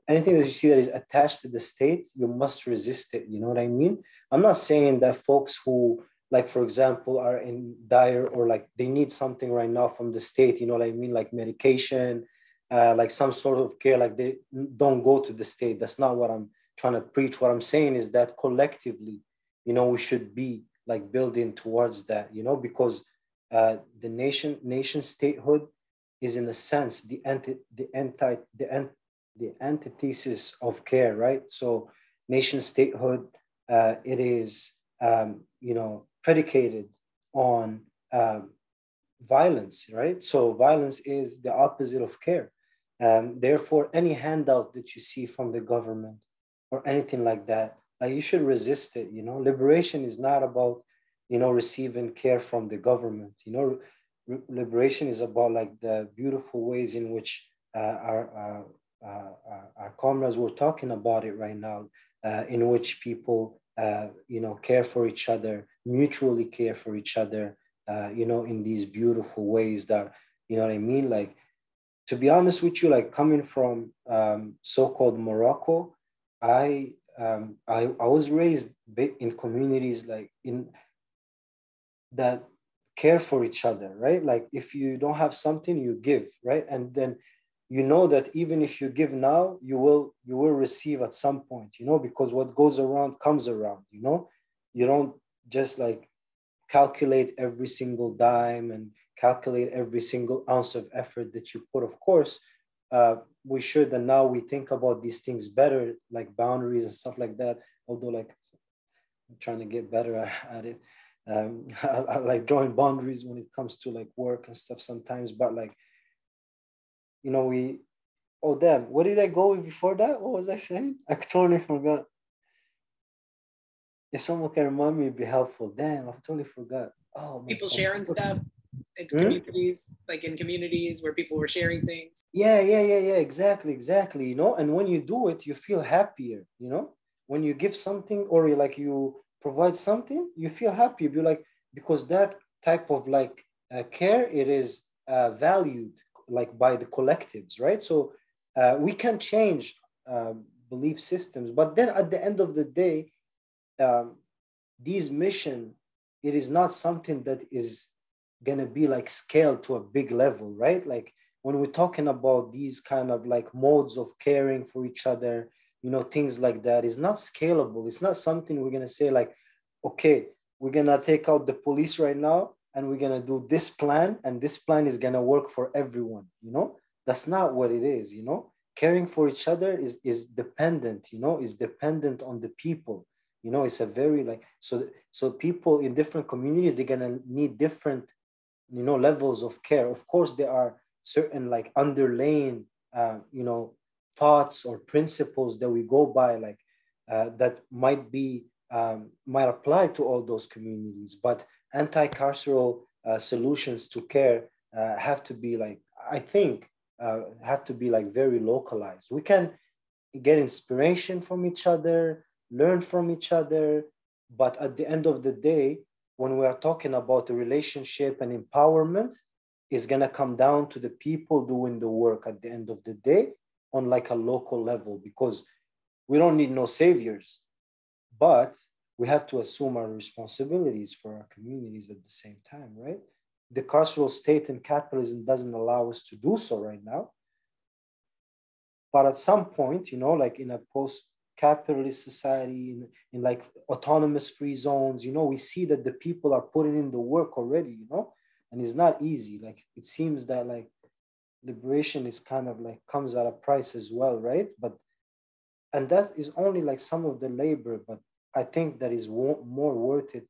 anything that you see that is attached to the state, you must resist it. You know what I mean? I'm not saying that folks who, like, for example, are in dire or like they need something right now from the state, you know what I mean? Like medication, like some sort of care, like they don't go to the state. That's not what I'm trying to preach. What I'm saying is that collectively, you know, we should be like building towards that, you know, because the nation statehood is in a sense the antithesis of care, right? So nation statehood, it is, you know, predicated on violence, right? So violence is the opposite of care. Therefore, any handout that you see from the government or anything like that, like you should resist it, you know? Liberation is not about, you know, receiving care from the government, you know? Liberation is about like the beautiful ways in which our comrades were talking about it right now, in which people, you know, care for each other, mutually care for each other, you know, in these beautiful ways that, you know what I mean? Like, to be honest with you, like coming from so-called Morocco, I was raised in communities like in that care for each other, right? Like if you don't have something, you give, right? And then you know that even if you give now, you will receive at some point, you know, because what goes around comes around, you know. You don't just like calculate every single dime and calculate every single ounce of effort that you put. Of course, we should, and now we think about these things better, like boundaries and stuff like that. Although, like, I'm trying to get better at it. I like drawing boundaries when it comes to like work and stuff sometimes, but like, you know, oh damn, what did I go with before that? What was I saying? I totally forgot. If someone can remind me, it'd be helpful. Damn, I totally forgot. Oh, people sharing stuff in communities where people were sharing things. Yeah, exactly. You know, and when you do it, you feel happier, you know, when you give something or you provide something, you feel happy. You're like, because that type of care, it is valued by the collectives, right? So we can change belief systems, but then at the end of the day, these mission, it is not something that is gonna be scaled to a big level, right? Like when we're talking about these kind of modes of caring for each other, you know, things like that is not scalable. It's not something we're gonna say okay, we're gonna take out the police right now and we're gonna do this plan, and this plan is gonna work for everyone. You know, that's not what it is. You know, caring for each other is dependent. You know, is dependent on the people. You know, it's a very so people in different communities, they're gonna need different, you know, levels of care. Of course, there are certain underlying thoughts or principles that we go by, that might apply to all those communities, but anti-carceral solutions to care have to be I think have to be very localized. We can get inspiration from each other, learn from each other, but at the end of the day, when we are talking about the relationship and empowerment, is going to come down to the people doing the work at the end of the day on a local level, because we don't need no saviors, but we have to assume our responsibilities for our communities at the same time, right? The carceral state and capitalism doesn't allow us to do so right now. But at some point, you know, in a post-capitalist society, in autonomous free zones, you know, we see that the people are putting in the work already, you know, and it's not easy. It seems that liberation is kind of comes at a price as well, right? And that is only some of the labor, but I think that is more worth it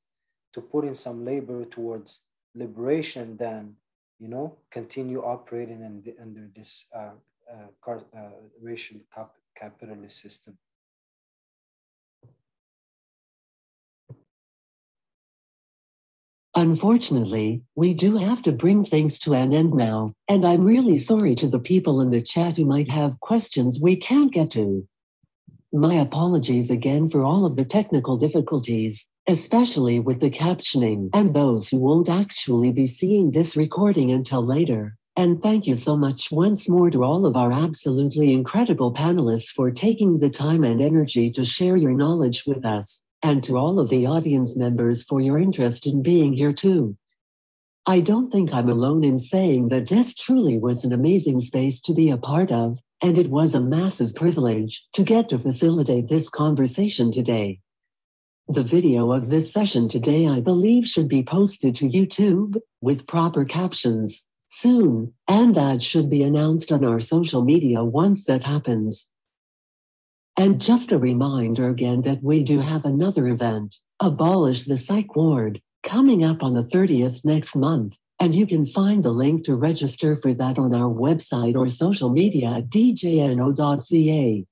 to put in some labor towards liberation than, you know, continue operating under this racial capitalist system. Unfortunately, we do have to bring things to an end now, and I'm really sorry to the people in the chat who might have questions we can't get to. My apologies again for all of the technical difficulties, especially with the captioning and those who won't actually be seeing this recording until later. And thank you so much once more to all of our absolutely incredible panelists for taking the time and energy to share your knowledge with us, and to all of the audience members for your interest in being here too. I don't think I'm alone in saying that this truly was an amazing space to be a part of, and it was a massive privilege to get to facilitate this conversation today. The video of this session today, I believe, should be posted to YouTube with proper captions soon, and that should be announced on our social media once that happens. And just a reminder again that we do have another event, Abolish the Psych Ward, coming up on the 30th next month, and you can find the link to register for that on our website or social media at djno.ca.